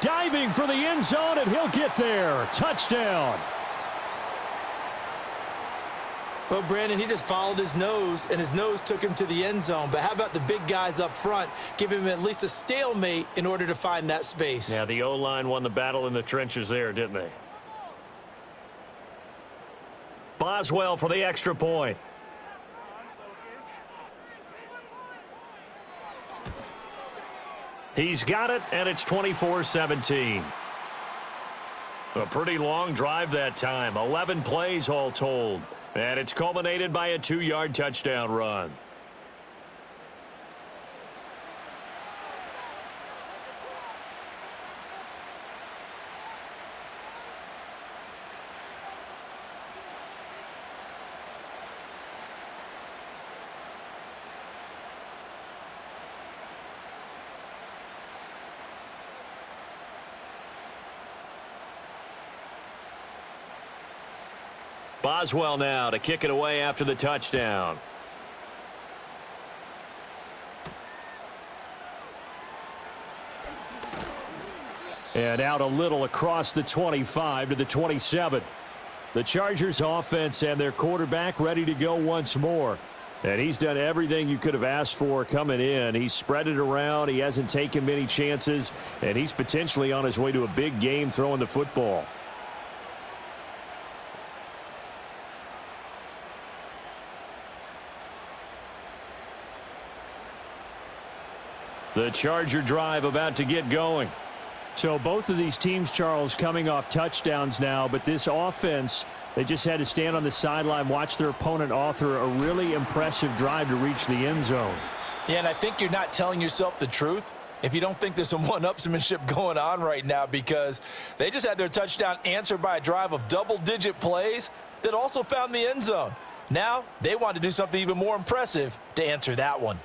S2: Diving for the end zone, and he'll get there. Touchdown.
S3: Well, Brandon, he just followed his nose, and his nose took him to the end zone. But how about the big guys up front? Give him at least a stalemate in order to find that space.
S2: Yeah, the O-line won the battle in the trenches there, didn't they? Boswell for the extra point. He's got it, and it's 24-17. A pretty long drive that time. 11 plays all told. And it's culminated by a 2-yard touchdown run. Boswell now to kick it away after the touchdown. And out a little across the 25 to the 27. The Chargers offense and their quarterback ready to go once more. And he's done everything you could have asked for coming in. He's spread it around. He hasn't taken many chances. And he's potentially on his way to a big game throwing the football. The Charger drive about to get going. So both of these teams, Charles, coming off touchdowns now, but this offense, they just had to stand on the sideline, watch their opponent author a really impressive drive to reach the end zone.
S5: Yeah, and I think you're not telling yourself the truth if you don't think there's some one-upsmanship going on right now, because they just had their touchdown answered by a drive of double-digit plays that also found the end zone. Now they want to do something even more impressive to answer that one.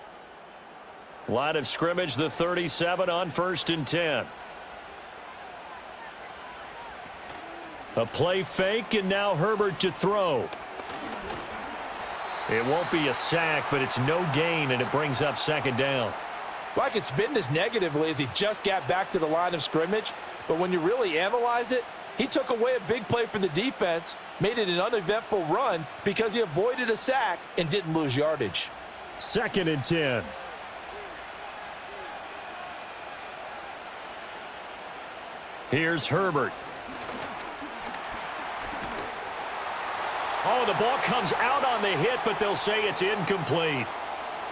S2: Line of scrimmage, the 37 on 1st and 10. A play fake, and now Herbert to throw. It won't be a sack, but it's no gain, and it brings up 2nd down.
S5: Well, I could spin this negatively as he just got back to the line of scrimmage, but when you really analyze it, he took away a big play for the defense, made it an uneventful run because he avoided a sack and didn't lose yardage.
S2: 2nd and 10. Here's Herbert. Oh, the ball comes out on the hit, but they'll say it's incomplete.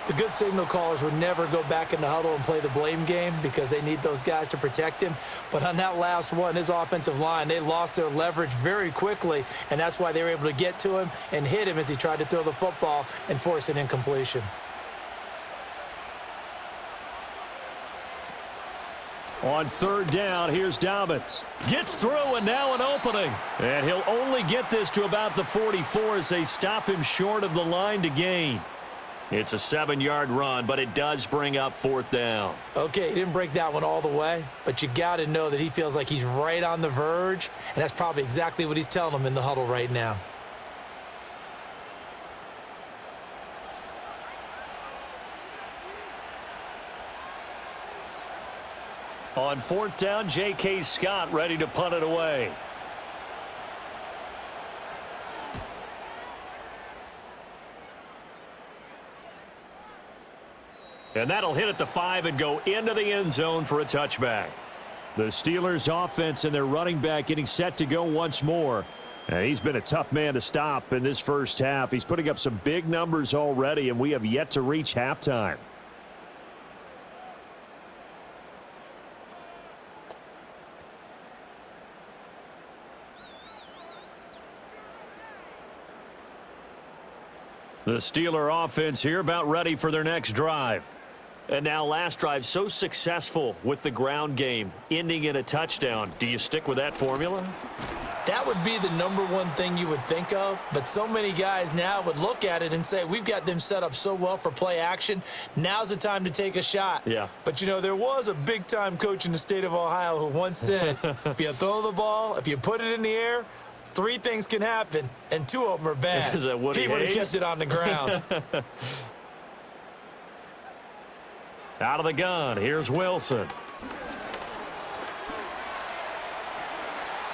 S3: The good signal callers would never go back in the huddle and play the blame game because they need those guys to protect him. But on that last one, his offensive line, they lost their leverage very quickly, and that's why they were able to get to him and hit him as he tried to throw the football and force an incompletion.
S2: On 3rd down, here's Dobbins. Gets through, and now an opening. And he'll only get this to about the 44 as they stop him short of the line to gain. It's a 7-yard run, but it does bring up 4th down.
S3: Okay, he didn't break that one all the way, but you got to know that he feels like he's right on the verge, and that's probably exactly what he's telling them in the huddle right now.
S4: On fourth down, J.K. Scott ready to punt it away. And that'll hit at the 5 and go into the end zone for a touchback.
S2: The Steelers offense and their running back getting set to go once more. And he's been a tough man to stop in this first half. He's putting up some big numbers already, and we have yet to reach halftime.
S4: The Steeler offense here about ready for their next drive. And now last drive so successful with the ground game, ending in a touchdown. Do you stick with that formula?
S3: That would be the number one thing you would think of, but so many guys now would look at it and say, we've got them set up so well for play action. Now's the time to take a shot.
S4: Yeah.
S3: But, you know, there was a big-time coach in the state of Ohio who once said, if you throw the ball, if you put it in the air, 3 things can happen, and 2 of them are bad.
S4: Is that Woody
S3: He would have
S4: Hayes?
S3: kept it on the ground.
S4: Out of the gun, here's Wilson.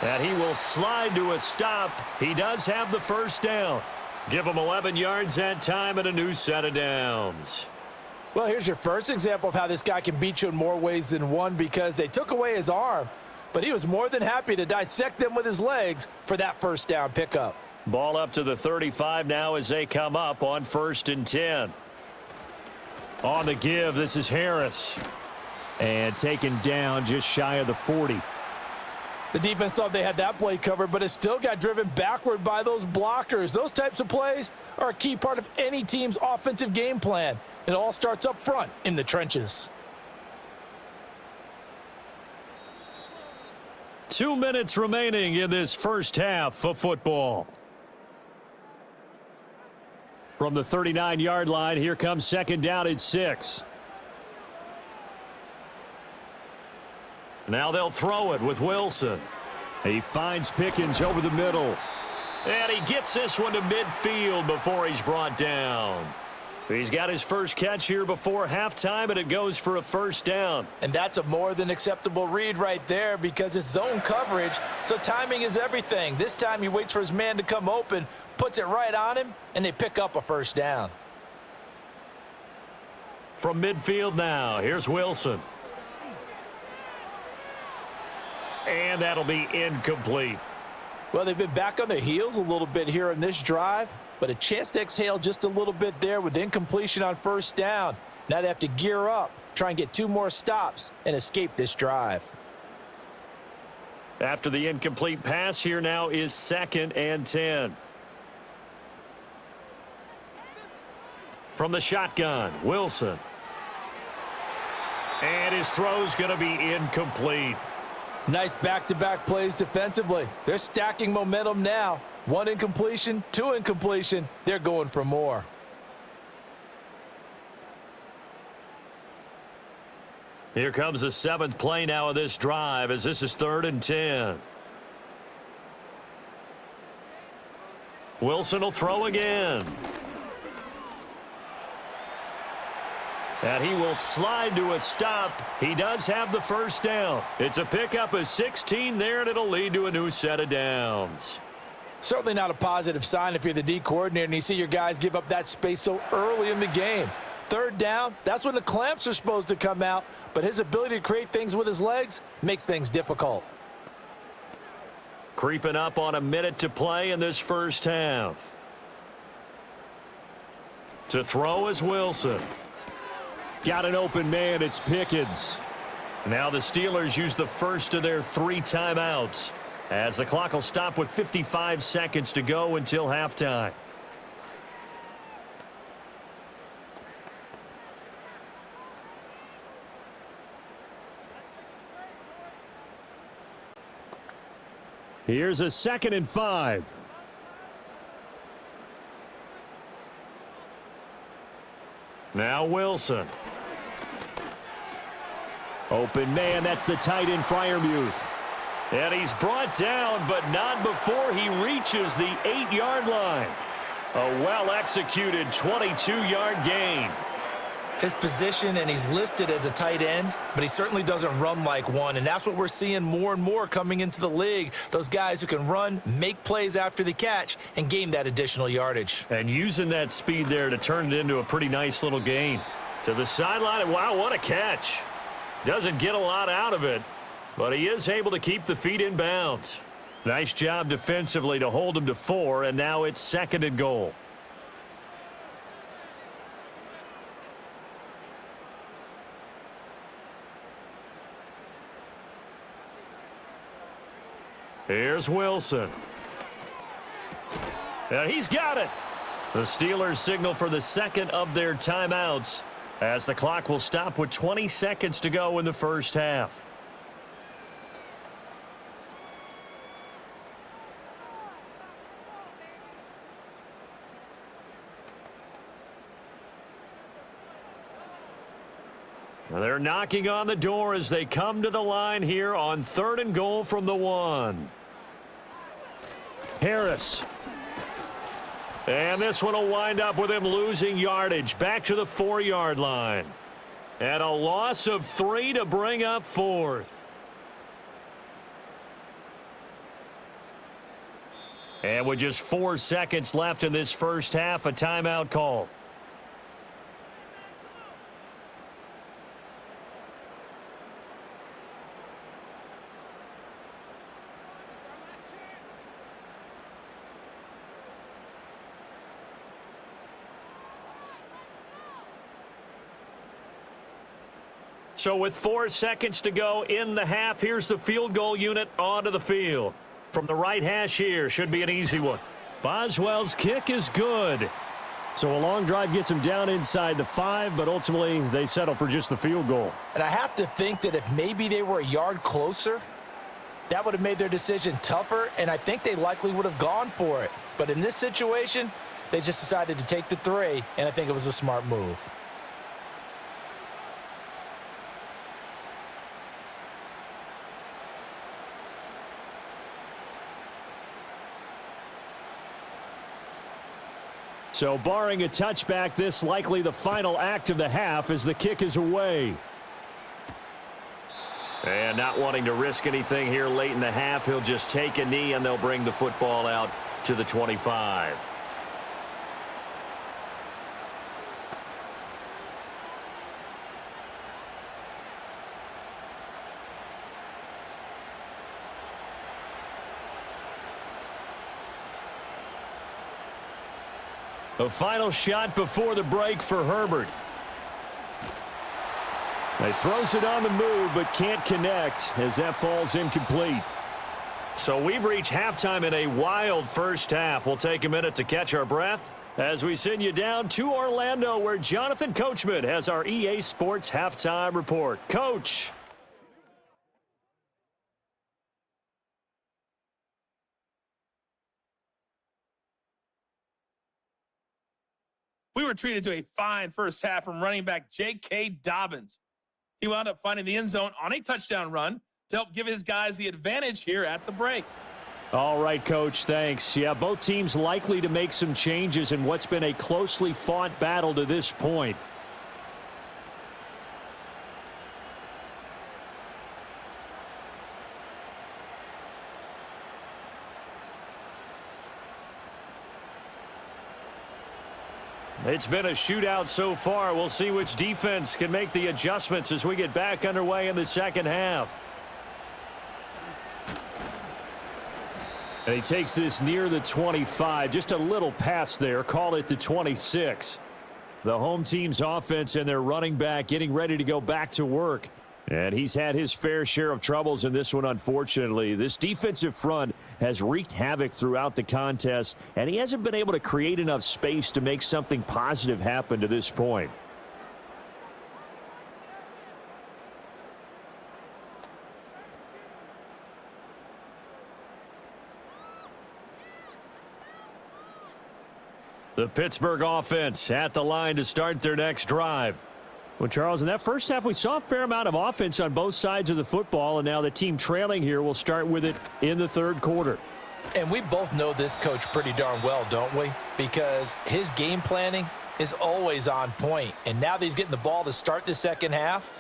S4: And he will slide to a stop. He does have the first down. Give him 11 yards that time and a new set of downs.
S5: Well, here's your first example of how this guy can beat you in more ways than one, because they took away his arm, but he was more than happy to dissect them with his legs for that first down pickup.
S4: Ball up to the 35 now as they come up on 1st and 10.
S2: On the give, this is Harris. And taken down just shy of the 40.
S5: The defense thought they had that play covered, but it still got driven backward by those blockers. Those types of plays are a key part of any team's offensive game plan. It all starts up front in the trenches.
S4: 2 minutes remaining in this first half of football.
S2: From the 39-yard line, here comes 2nd down and 6.
S4: Now they'll throw it with Wilson.
S2: He finds Pickens over the middle.
S4: And he gets this one to midfield before he's brought down. He's got his first catch here before halftime, and it goes for a first down.
S5: And that's a more than acceptable read right there, because it's zone coverage, so timing is everything. This time he waits for his man to come open, puts it right on him, and they pick up a first down.
S4: From midfield now, here's Wilson. And that'll be incomplete.
S5: Well, they've been back on their heels a little bit here in this drive, but a chance to exhale just a little bit there with incompletion on first down. Now they have to gear up, try and get 2 more stops, and escape this drive.
S4: After the incomplete pass, here now is 2nd and 10. From the shotgun, Wilson. And his throw's going to be incomplete.
S5: Nice back-to-back plays defensively. They're stacking momentum now. 1 incompletion, 2 incompletion. They're going for more.
S4: Here comes the 7th play now of this drive, as this is 3rd and 10. Wilson will throw again. And he will slide to a stop. He does have the first down. It's a pickup of 16 there, and it'll lead to a new set of downs.
S5: Certainly not a positive sign if you're the D coordinator and you see your guys give up that space so early in the game. 3rd down, that's when the clamps are supposed to come out, but his ability to create things with his legs makes things difficult.
S4: Creeping up on a minute to play in this first half. To throw is Wilson.
S2: Got an open man, it's Pickens.
S4: Now the Steelers use the first of their 3 timeouts, as the clock will stop with 55 seconds to go until halftime.
S2: Here's a 2nd and 5.
S4: Now Wilson.
S2: Open man, that's the tight end Freiermuth.
S4: And he's brought down, but not before he reaches the 8-yard line. A well-executed 22-yard gain.
S3: his position, and he's listed as a tight end, but he certainly doesn't run like one, and that's what we're seeing more and more coming into the league. Those guys who can run, make plays after the catch, and gain that additional yardage.
S4: And using that speed there to turn it into a pretty nice little gain. To the sideline, wow, what a catch. Doesn't get a lot out of it, but he is able to keep the feet in bounds. Nice job defensively to hold him to 4, and now it's 2nd and goal. Here's Wilson. And he's got it. The Steelers signal for the second of their timeouts as the clock will stop with 20 seconds to go in the first half. They're knocking on the door as they come to the line here on 3rd and goal from the 1. Harris. And this one will wind up with him losing yardage back to the 4-yard line. And a loss of 3 to bring up 4th. And with just 4 seconds left in this first half, a timeout call. So with 4 seconds to go in the half, here's the field goal unit onto the field. From the right hash here, should be an easy one. Boswell's kick is good. So a long drive gets him down inside the 5, but ultimately they settle for just the field goal.
S3: And I have to think that if maybe they were a yard closer, that would have made their decision tougher, and I think they likely would have gone for it. But in this situation, they just decided to take the 3, and I think it was a smart move.
S2: So barring a touchback, this likely the final act of the half as the kick is away.
S4: And not wanting to risk anything here late in the half, he'll just take a knee and they'll bring the football out to the 25.
S2: The final shot before the break for Herbert. He throws it on the move but can't connect as that falls incomplete.
S4: So we've reached halftime in a wild first half. We'll take a minute to catch our breath
S2: as we send you down to Orlando, where Jonathan Coachman has our EA Sports halftime report. Coach.
S6: We were treated to a fine first half from running back J.K. Dobbins. He wound up finding the end zone on a touchdown run to help give his guys the advantage here at the break.
S2: All right, Coach, thanks. Yeah, both teams likely to make some changes in what's been a closely fought battle to this point. It's been a shootout so far. We'll see which defense can make the adjustments as we get back underway in the second half. And he takes this near the 25. Just a little pass there. Call it the 26. The home team's offense and their running back getting ready to go back to work. And he's had his fair share of troubles in this one, unfortunately. This defensive front has wreaked havoc throughout the contest, and he hasn't been able to create enough space to make something positive happen to this point. The Pittsburgh offense at the line to start their next drive. Well, Charles, in that first half, we saw a fair amount of offense on both sides of the football, and now the team trailing here will start with it in the third quarter.
S3: And we both know this coach pretty darn well, don't we? Because his game planning
S5: is always on point, and now that he's getting the ball to start the second half,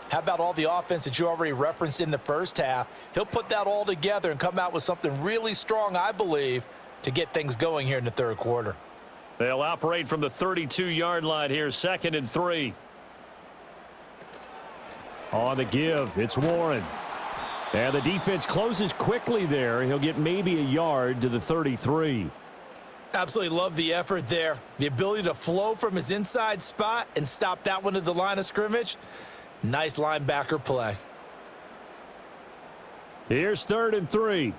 S5: how about all the offense that you already referenced in the first half? He'll put that all together and come out with something really strong, I believe, to get things going here in the third quarter.
S2: They'll operate from the 32-yard line here, 2nd and 3.
S4: On the give, it's Warren. And the defense closes quickly there. He'll get maybe a yard to the 33.
S3: Absolutely love the effort there. The ability to flow from his inside spot and stop that one at the line of scrimmage. Nice linebacker play.
S4: Here's 3rd and 3.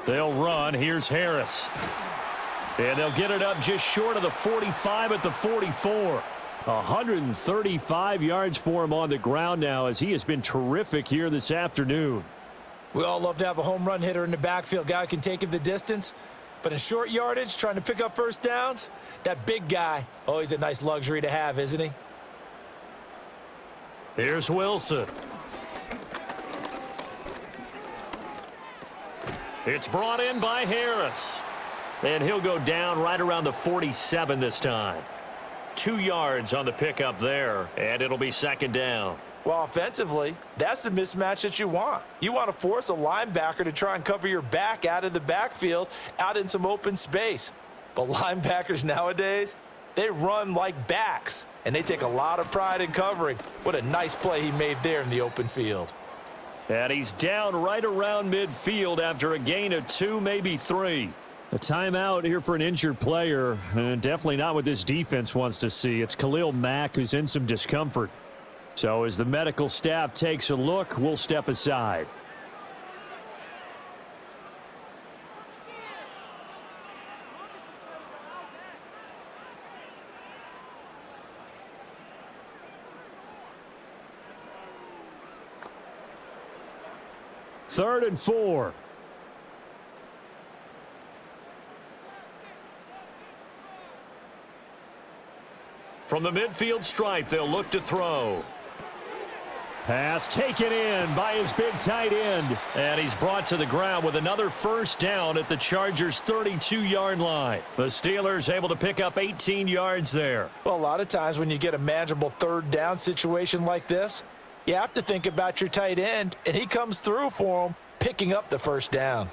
S2: They'll run. Here's Harris. And they'll get it up just short of the 45 at the 44.
S4: 135 yards for him on the ground now, as he has been terrific here this afternoon.
S3: We all love to have a home run hitter in the backfield. Guy who can take it the distance. But in short yardage, trying to pick up first downs, that big guy, always a nice luxury to have, isn't he?
S2: Here's Wilson. It's brought in by Harris. And he'll go down right around the 47 this time. 2 yards on the pickup there, and it'll be 2nd down.
S5: Well, offensively, that's the mismatch that you want. You want to force a linebacker to try and cover your back out of the backfield, out in some open space. But linebackers nowadays, they run like backs, and they take a lot of pride in covering. What a nice play he made there in the open field.
S2: And he's down right around midfield after a gain of 2, maybe 3.
S4: A timeout here for an injured player, and definitely not what this defense wants to see. It's Khalil Mack who's in some discomfort. So as the medical staff takes a look, we'll step aside. Third and 4.
S2: From the midfield stripe, they'll look to throw.
S4: Pass taken in by his big tight end.
S2: And he's brought to the ground with another first down at the Chargers' 32-yard line. The Steelers able to pick up 18 yards there.
S5: Well, a lot of times when you get a manageable third down situation like this, you have to think about your tight end, and he comes through for him, picking up the first down.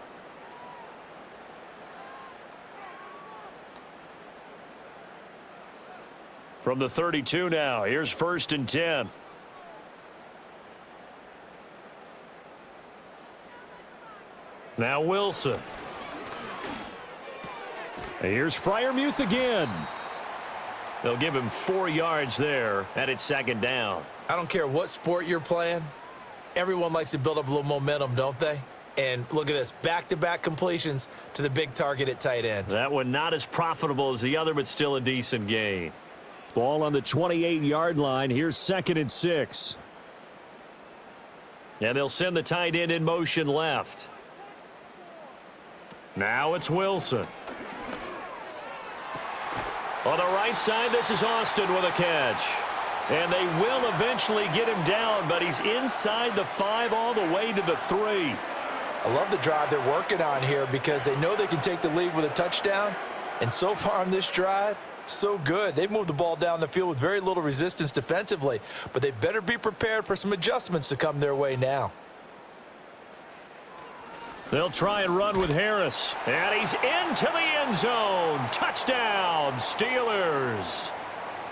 S2: From the 32 now, here's 1st and 10. Now Wilson.
S4: Here's Freiermuth again.
S2: They'll give him 4 yards there, and it's 2nd down.
S3: I don't care what sport you're playing. Everyone likes to build up a little momentum, don't they? And look at this, back-to-back completions to the big target at tight end.
S2: That one not as profitable as the other, but still a decent gain.
S4: Ball on the 28-yard line. Here's 2nd and 6.
S2: And they'll send the tight end in motion left. Now it's Wilson. On the right side, this is Austin with a catch. And they will eventually get him down, but he's inside the 5 all the way to the 3.
S5: I love the drive they're working on here because they know they can take the lead with a touchdown. And so far on this drive, so good. They've moved the ball down the field with very little resistance defensively, but they better be prepared for some adjustments to come their way now.
S2: They'll try and run with Harris. And he's into the end zone. Touchdown, Steelers.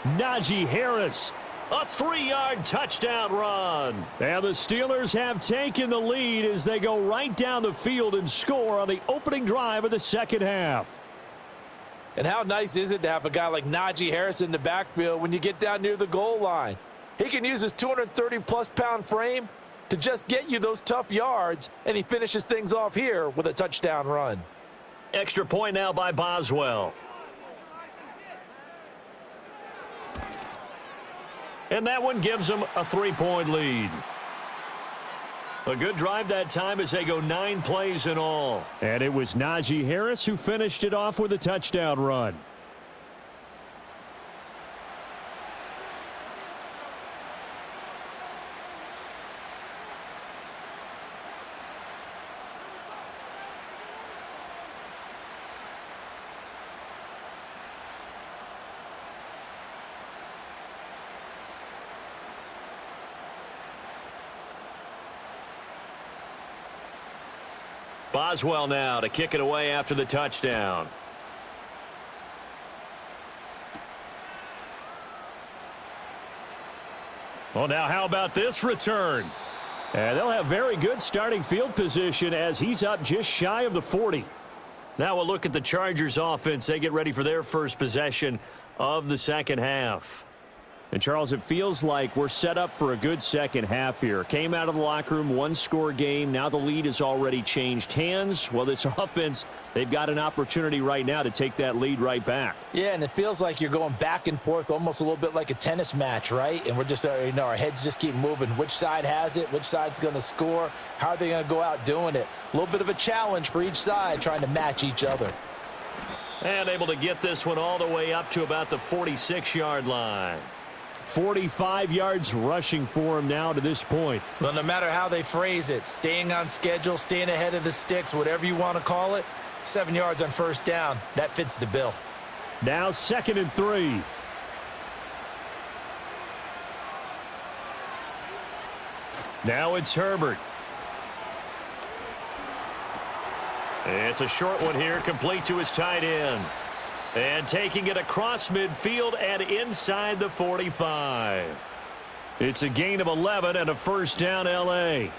S4: Najee Harris.
S2: A 3-yard touchdown run.
S4: And the Steelers have taken the lead as they go right down the field and score on the opening drive of the second half.
S5: And how nice is it to have a guy like Najee Harris in the backfield when you get down near the goal line? He can use his 230-plus pound frame to just get you those tough yards, and he finishes things off here with a touchdown run.
S2: Extra point now by Boswell. And that one gives them a 3-point lead. A good drive that time as they go 9 plays in all.
S4: And it was Najee Harris who finished it off with a touchdown run.
S2: Boswell now to kick it away after the touchdown. Well, now how about this return?
S4: And they'll have very good starting field position as he's up just shy of the 40.
S2: Now we'll look at the Chargers offense. They get ready for their first possession of the second half.
S4: And, Charles, it feels like we're set up for a good second half here. Came out of the locker room, one-score game. Now the lead has already changed hands. Well, this offense, they've got an opportunity right now to take that lead right back.
S5: Yeah, and it feels like you're going back and forth almost a little bit like a tennis match, right? And we're just, our heads just keep moving. Which side has it? Which side's going to score? How are they going to go out doing it? A little bit of a challenge for each side trying to match each other.
S2: And able to get this one all the way up to about the 46-yard line.
S4: 45 yards rushing for him now to this point.
S3: Well, no matter how they phrase it, staying on schedule, staying ahead of the sticks, whatever you want to call it, 7 yards on first down, that fits the bill.
S4: Now 2nd and 3.
S2: Now it's Herbert. It's a short one here, complete to his tight end. And taking it across midfield and inside the 45. It's a gain of 11 and a first down, L.A.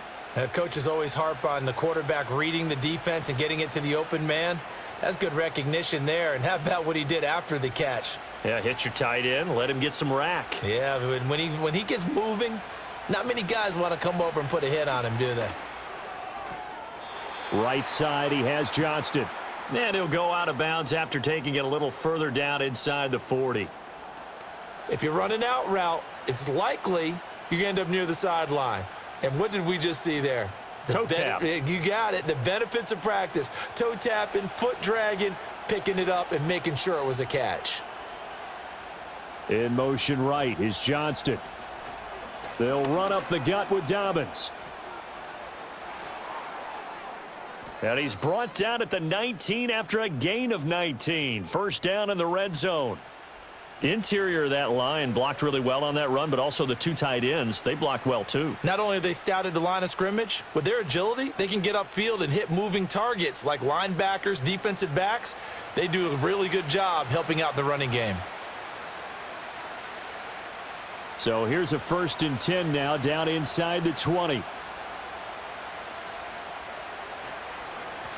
S3: Coaches always harp on the quarterback reading the defense and getting it to the open man. That's good recognition there. And how about what he did after the catch?
S2: Yeah, hit your tight end, let him get some rack.
S3: Yeah, when he gets moving, not many guys want to come over and put a hit on him, do they?
S4: Right side, he has Johnston.
S2: And he'll go out of bounds after taking it a little further down inside the 40.
S3: If you're running out route, it's likely you're going to end up near the sideline. And what did we just see there?
S2: Toe tap.
S3: You got it. The benefits of practice. Toe tapping, foot dragging, picking it up, and making sure it was a catch.
S4: In motion right is Johnston. They'll run up the gut with Dobbins.
S2: And he's brought down at the 19 after a gain of 19. First down in the red zone. Interior of that line blocked really well on that run, but also the two tight ends, they blocked well too.
S3: Not only have they scouted the line of scrimmage, with their agility, they can get upfield and hit moving targets like linebackers, defensive backs. They do a really good job helping out the running game.
S4: So here's a 1st and 10 now down inside the 20.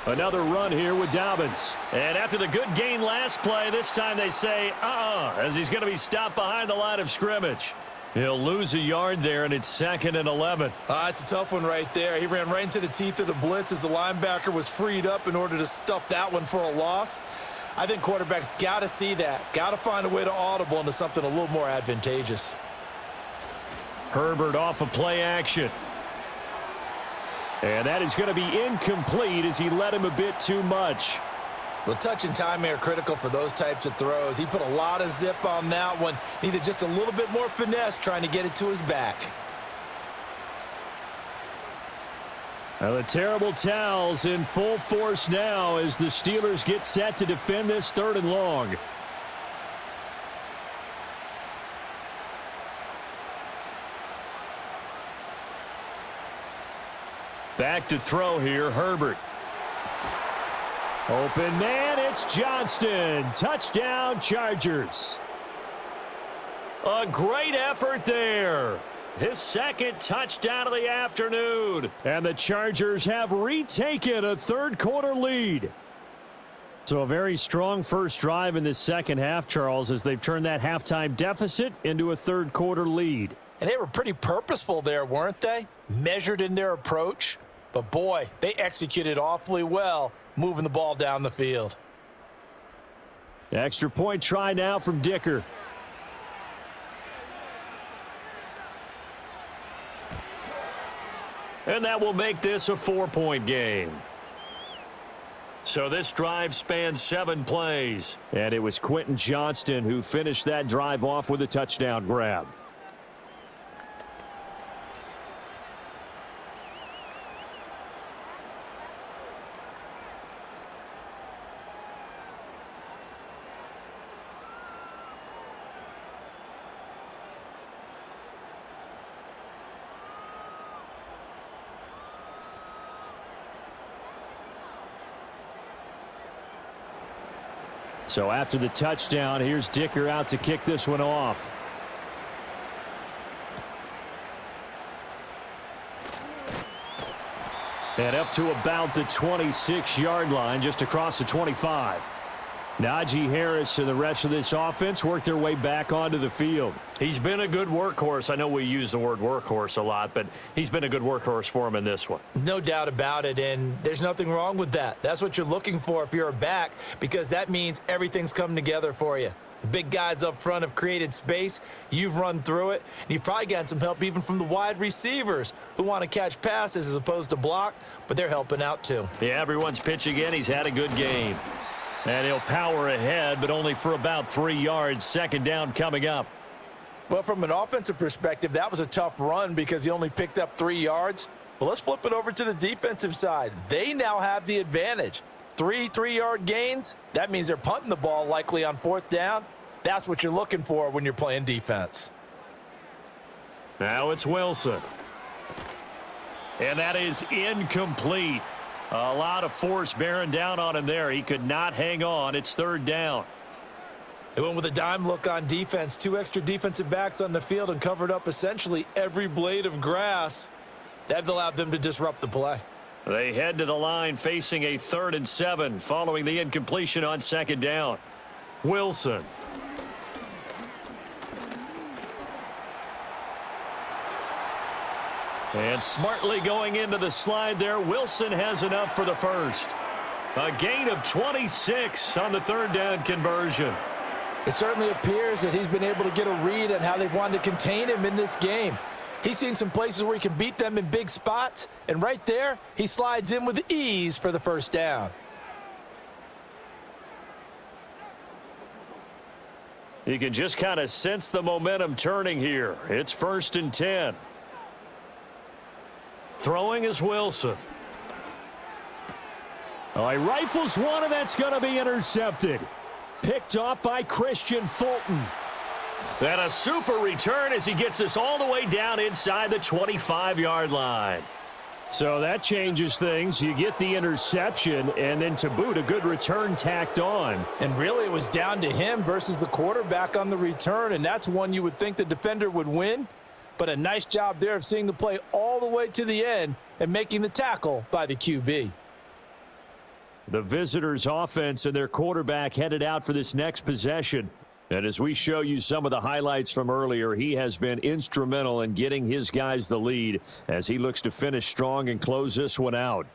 S4: Another run here with Dobbins.
S2: And after the good gain last play, this time they say, as he's going to be stopped behind the line of scrimmage. He'll lose a yard there, and it's 2nd and 11.
S3: It's a tough one right there. He ran right into the teeth of the blitz as the linebacker was freed up in order to stuff that one for a loss. I think quarterbacks got to see that. Got to find a way to audible into something a little more advantageous.
S2: Herbert off of play action.
S4: And that is going to be incomplete as he led him a bit too much.
S3: Well, touch and timing are critical for those types of throws. He put a lot of zip on that one. Needed just a little bit more finesse trying to get it to his back.
S4: Now the terrible towels in full force now as the Steelers get set to defend this 3rd and long.
S2: Back to throw here, Herbert.
S4: Open man, it's Johnston. Touchdown, Chargers.
S2: A great effort there. His 2nd touchdown of the afternoon.
S4: And the Chargers have retaken a 3rd quarter lead. So a very strong first drive in the second half, Charles, as they've turned that halftime deficit into a 3rd quarter lead.
S5: And they were pretty purposeful there, weren't they? Measured in their approach. But, boy, they executed awfully well moving the ball down the field.
S4: Extra point try now from Dicker.
S2: And that will make this a 4-point game. So this drive spans 7 plays.
S4: And it was Quentin Johnston who finished that drive off with a touchdown grab.
S2: So after the touchdown, here's Dicker out to kick this one off. And up to about the 26-yard line, just across the 25. Najee Harris and the rest of this offense work their way back onto the field.
S4: He's been a good workhorse. I know we use the word workhorse a lot, but he's been a good workhorse for him in this one.
S3: No doubt about it, and there's nothing wrong with that. That's what you're looking for if you're a back, because that means everything's come together for you. The big guys up front have created space. You've run through it. And you've probably gotten some help even from the wide receivers who want to catch passes as opposed to block, but they're helping out too.
S2: Yeah, everyone's pitching in. He's had a good game. And he'll power ahead, but only for about 3 yards. Second down coming up.
S5: Well, from an offensive perspective, that was a tough run because he only picked up 3 yards. But let's flip it over to the defensive side. They now have the advantage. 3 3-yard gains, that means they're punting the ball likely on 4th down. That's what you're looking for when you're playing defense.
S2: Now it's Wilson. And that is incomplete. A lot of force bearing down on him there. He could not hang on. It's 3rd down.
S3: They went with a dime look on defense. 2 extra defensive backs on the field and covered up essentially every blade of grass. That allowed them to disrupt the play.
S2: They head to the line facing a 3rd and 7 following the incompletion on 2nd down. Wilson. And smartly going into the slide there, Wilson has enough for the first. A gain of 26 on the 3rd down conversion.
S5: It certainly appears that he's been able to get a read on how they've wanted to contain him in this game. He's seen some places where he can beat them in big spots, and right there, he slides in with ease for the 1st down.
S2: You can just kind of sense the momentum turning here. It's 1st and 10. Throwing is Wilson. Oh, he rifles one, and that's going to be intercepted. Picked off by Christian Fulton. And a super return as he gets us all the way down inside the 25-yard line. So that changes things. You get the interception, and then to boot, a good return tacked on.
S5: And really, it was down to him versus the quarterback on the return, and that's one you would think the defender would win. But a nice job there of seeing the play all the way to the end and making the tackle by the QB.
S2: The visitors' offense and their quarterback headed out for this next possession. And as we show you some of the highlights from earlier, he has been instrumental in getting his guys the lead as he looks to finish strong and close this one out.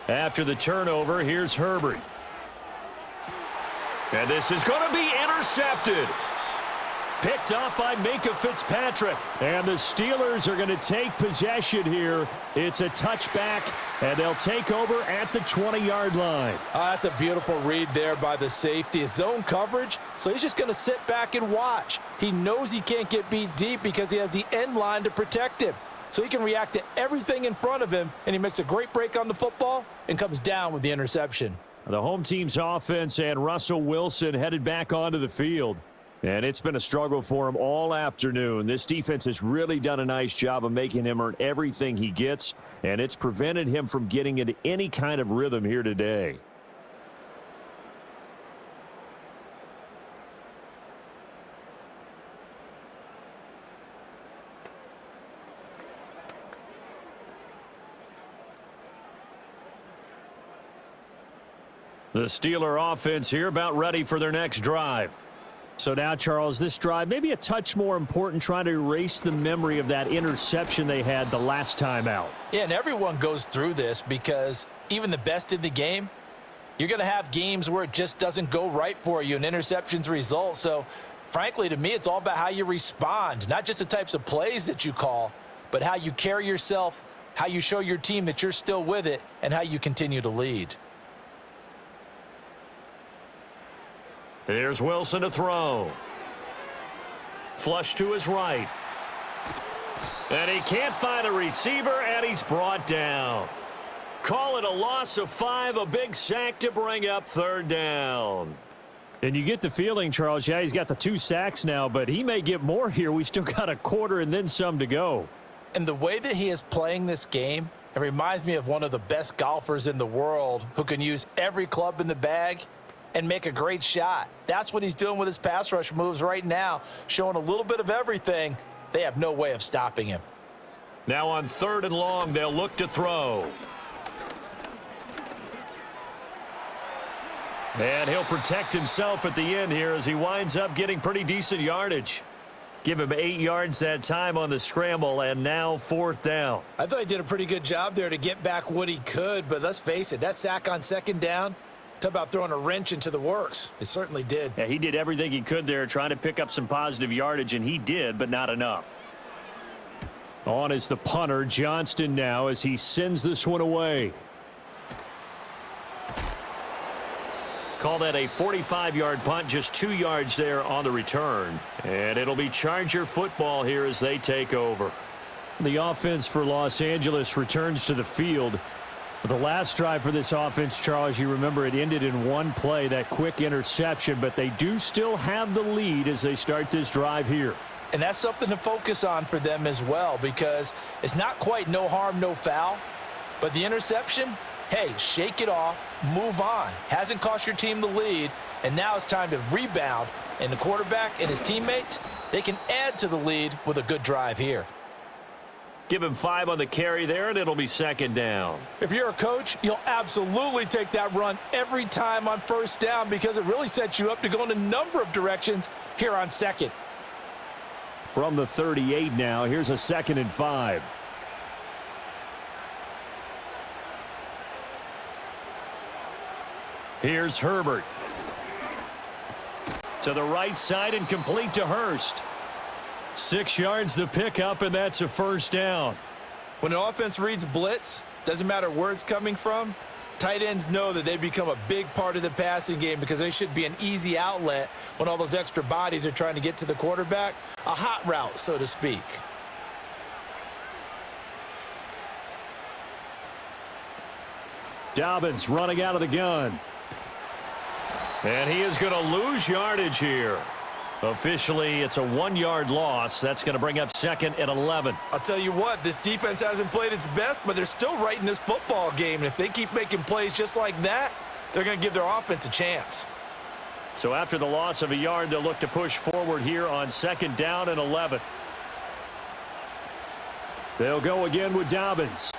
S2: After the turnover, here's Herbert. And this is going to be intercepted. Picked up by Minkah Fitzpatrick. And the Steelers are going to take possession here. It's a touchback, and they'll take over at the 20-yard line.
S5: That's a beautiful read there by the safety. It's zone coverage, so he's just going to sit back and watch. He knows he can't get beat deep because he has the end line to protect him. So he can react to everything in front of him, and he makes a great break on the football and comes down with the interception.
S2: The home team's offense and Russell Wilson headed back onto the field. And it's been a struggle for him all afternoon. This defense has really done a nice job of making him earn everything he gets, and it's prevented him from getting into any kind of rhythm here today. The Steeler offense here about ready for their next drive. So now, Charles, this drive maybe a touch more important, trying to erase the memory of that interception they had the last time out.
S5: Yeah, and everyone goes through this because even the best in the game, you're going to have games where it just doesn't go right for you and interceptions result. So, frankly, to me, it's all about how you respond, not just the types of plays that you call, but how you carry yourself, how you show your team that you're still with it, and how you continue to lead.
S4: Here's Wilson to throw. Flush to his right. And he can't find a receiver, and he's brought down. Call it a loss of 5, a big sack to bring up third down.
S2: And you get the feeling, Charles, yeah, he's got the 2 sacks now, but he may get more here. We still got a quarter and then some to go.
S5: And the way that he is playing this game, it reminds me of one of the best golfers in the world who can use every club in the bag and make a great shot. That's what he's doing with his pass rush moves right now, showing a little bit of everything. They have no way of stopping him.
S4: Now on 3rd and long, they'll look to throw. And he'll protect himself at the end here as he winds up getting pretty decent yardage. Give him 8 yards that time on the scramble, and now 4th down.
S3: I thought he did a pretty good job there to get back what he could, but let's face it, that sack on 2nd down, talk about throwing a wrench into the works. It certainly did.
S2: Yeah, he did everything he could there trying to pick up some positive yardage, and he did, but not enough. On is the punter, Johnston, now as he sends this one away. Call that a 45-yard punt, just 2 yards there on the return. And it'll be Charger football here as they take over. The offense for Los Angeles returns to the field. The last drive for this offense, Charles, you remember it ended in 1 play, that quick interception, but they do still have the lead as they start this drive here.
S5: And that's something to focus on for them as well, because it's not quite no harm, no foul, but the interception, hey, shake it off, move on. Hasn't cost your team the lead, and now it's time to rebound. And the quarterback and his teammates, they can add to the lead with a good drive here.
S4: Give him 5 on the carry there, and it'll be 2nd down.
S5: If you're a coach, you'll absolutely take that run every time on 1st down because it really sets you up to go in a number of directions here on 2nd.
S2: From the 38 now, here's a 2nd and 5. Here's Herbert. To the right side and complete to Hurst. 6 yards the pickup, and that's a 1st down.
S3: When an offense reads blitz, doesn't matter where it's coming from, tight ends know that they become a big part of the passing game because they should be an easy outlet when all those extra bodies are trying to get to the quarterback. A hot route, so to speak.
S2: Dobbins running out of the gun.
S4: And he is going to lose yardage here. Officially, it's a 1-yard loss. That's going to bring up 2nd and 11.
S3: I'll tell you what, this defense hasn't played its best, but they're still right in this football game. And if they keep making plays just like that, they're going to give their offense a chance.
S4: So after the loss of a yard, they'll look to push forward here on 2nd down and 11.
S2: They'll go again with Dobbins.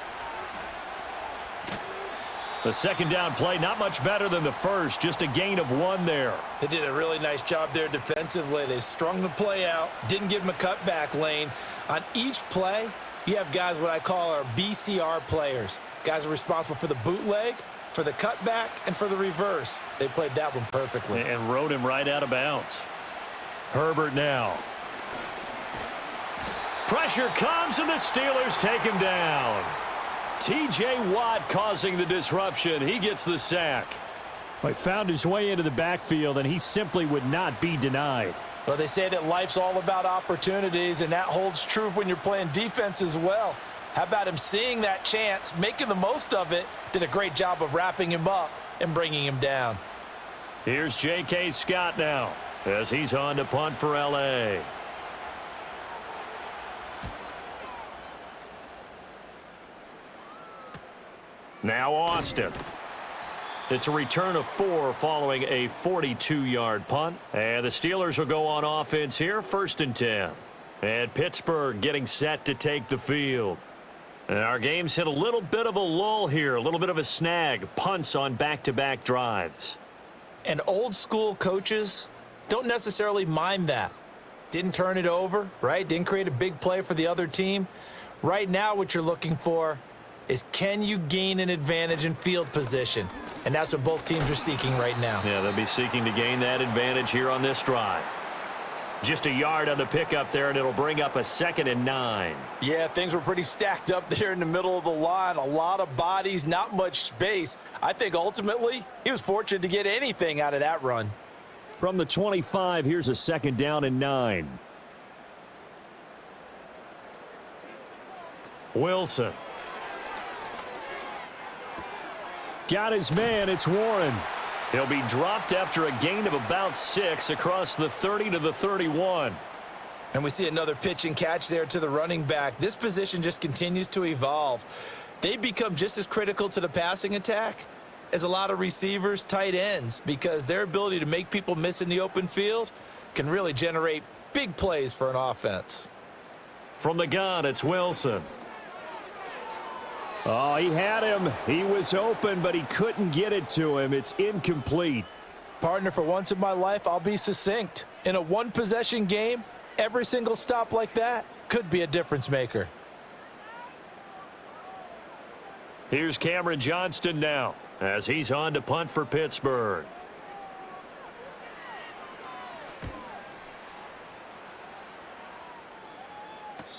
S2: The 2nd down play, not much better than the first, just a gain of 1 there.
S3: They did a really nice job there defensively. They strung the play out, didn't give them a cutback lane. On each play, you have guys what I call our BCR players. Guys are responsible for the bootleg, for the cutback, and for the reverse. They played that one perfectly.
S4: And rode him right out of bounds.
S2: Herbert now.
S4: Pressure comes, and the Steelers take him down. T.J. Watt causing the disruption. He gets the sack.
S2: He found his way into the backfield, and he simply would not be denied.
S5: Well, they say that life's all about opportunities, and that holds true when you're playing defense as well. How about him seeing that chance, making the most of it, did a great job of wrapping him up and bringing him down.
S4: Here's J.K. Scott now as he's on to punt for L.A. Now Austin. It's a return of 4 following a 42-yard punt. And the Steelers will go on offense here, 1st and 10. And Pittsburgh getting set to take the field. And our game's hit a little bit of a lull here, a little bit of a snag. Punts on back-to-back drives.
S3: And old-school coaches don't necessarily mind that. Didn't turn it over, right? Didn't create a big play for the other team. Right now what you're looking for is can you gain an advantage in field position? And that's what both teams are seeking right now.
S4: Yeah, they'll be seeking to gain that advantage here on this drive. Just a yard on the pickup there, and it'll bring up a 2nd and 9.
S5: Yeah, things were pretty stacked up there in the middle of the line. A lot of bodies, not much space. I think ultimately he was fortunate to get anything out of that run.
S2: From the 25, here's a 2nd down and 9.
S4: Wilson.
S2: Got his man. It's Warren.
S4: He'll be dropped after a gain of about 6 across the 30 to the 31.
S3: And we see another pitch and catch there to the running back. This position just continues to evolve. They become just as critical to the passing attack as a lot of receivers, tight ends, because their ability to make people miss in the open field can really generate big plays for an offense.
S4: From the gun, it's Wilson.
S2: Oh, he had him. He was open, but he couldn't get it to him. It's incomplete.
S5: Partner, for once in my life, I'll be succinct. In a one-possession game, every single stop like that could be a difference maker.
S4: Here's Cameron Johnston now as he's on to punt for Pittsburgh.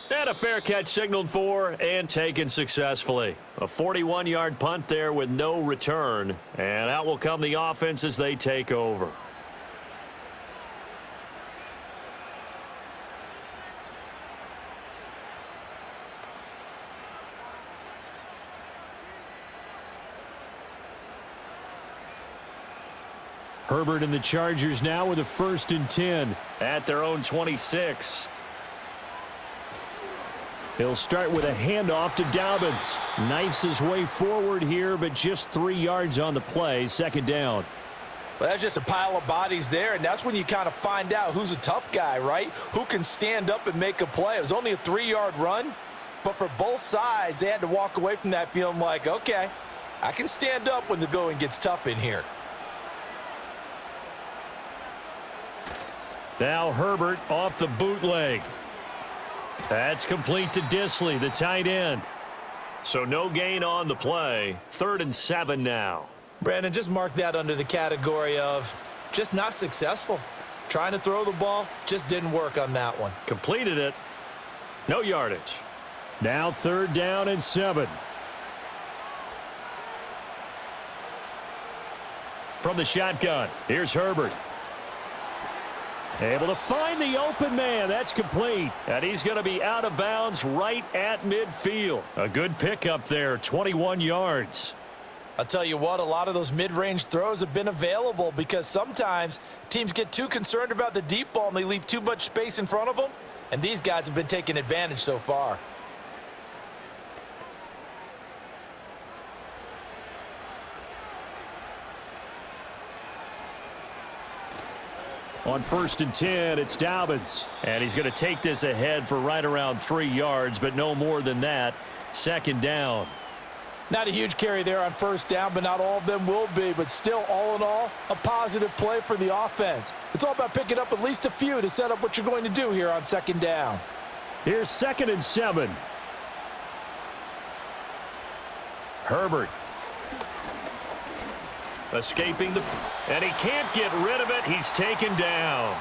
S4: And a fair catch signaled for and taken successfully. A 41-yard punt there with no return. And out will come the offense as they take over.
S2: Herbert and the Chargers now with a 1st and 10.
S4: At their own 26.
S2: He'll start with a handoff to Dobbins. Knifes his way forward here, but just 3 yards on the play. 2nd down.
S5: Well, that's just a pile of bodies there, and that's when you kind of find out who's a tough guy, right? Who can stand up and make a play. It was only a 3-yard run, but for both sides, they had to walk away from that feeling like, okay, I can stand up when the going gets tough in here.
S4: Now Herbert off the bootleg. That's complete to Disley, the tight end. So no gain on the play. 3rd and 7 now.
S3: Brandon, just mark that under the category of just not successful. Trying to throw the ball, just didn't work on that one.
S4: Completed it. No yardage.
S2: Now 3rd down and 7.
S4: From the shotgun, here's Herbert.
S2: Able to find the open man. That's complete.
S4: And he's going to be out of bounds right at midfield. A good pickup there, 21 yards.
S5: I'll tell you what, a lot of those mid-range throws have been available because sometimes teams get too concerned about the deep ball and they leave too much space in front of them, and these guys have been taking advantage so far.
S2: On 1st and 10, it's Dobbins.
S4: And he's going to take this ahead for right around 3 yards, but no more than that. 2nd down.
S5: Not a huge carry there on 1st down, but not all of them will be. But still, all in all, a positive play for the offense. It's all about picking up at least a few to set up what you're going to do here on 2nd down.
S2: Here's 2nd and 7.
S4: Herbert. Escaping and he can't get rid of it. He's taken down.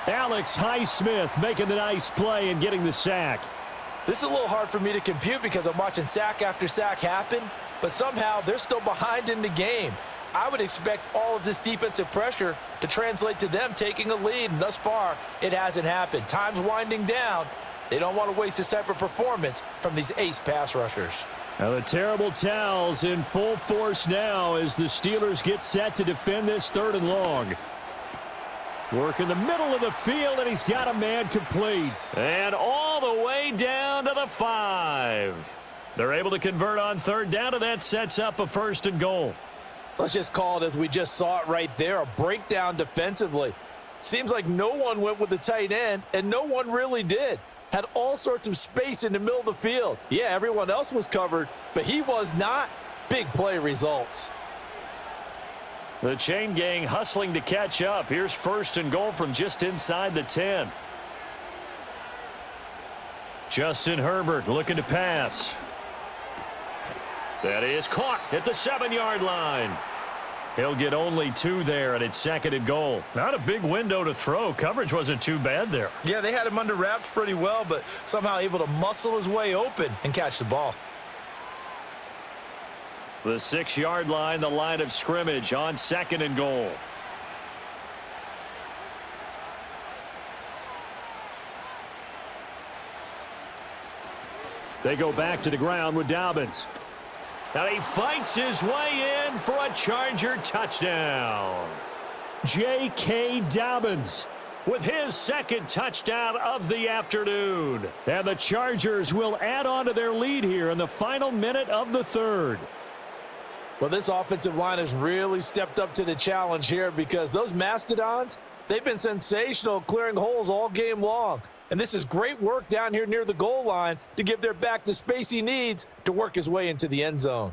S2: Alex Highsmith making the nice play and getting the sack.
S5: This is a little hard for me to compute because I'm watching sack after sack happen, but somehow they're still behind in the game. I would expect all of this defensive pressure to translate to them taking a lead, and thus far, it hasn't happened. Time's winding down. They don't want to waste this type of performance from these ace pass rushers.
S2: Now the terrible towels in full force now as the Steelers get set to defend this 3rd and long. Work in the middle of the field, and he's got a man complete.
S4: And all the way down to the 5. They're able to convert on 3rd down, and that sets up a 1st and goal.
S5: Let's just call it as we just saw it right there, a breakdown defensively. Seems like no one went with the tight end, and no one really did. Had all sorts of space in the middle of the field. Yeah, everyone else was covered, but he was not. Big play results.
S4: The chain gang hustling to catch up. Here's 1st and goal from just inside the 10. Justin Herbert looking to pass. That is caught at the 7-yard line. He'll get only 2 there, and it's 2nd and goal. Not a big window to throw. Coverage wasn't too bad there.
S3: Yeah, they had him under wraps pretty well, but somehow able to muscle his way open and catch the ball.
S4: The 6-yard line, the line of scrimmage on 2nd and goal.
S2: They go back to the ground with Dobbins. And he fights his way in for a Charger touchdown. J.K. Dobbins with his second touchdown of the afternoon. And the Chargers will add on to their lead here in the final minute of the third.
S5: Well, this offensive line has really stepped up to the challenge here because those Mastodons, they've been sensational clearing holes all game long. And this is great work down here near the goal line to give their back the space he needs to work his way into the end zone.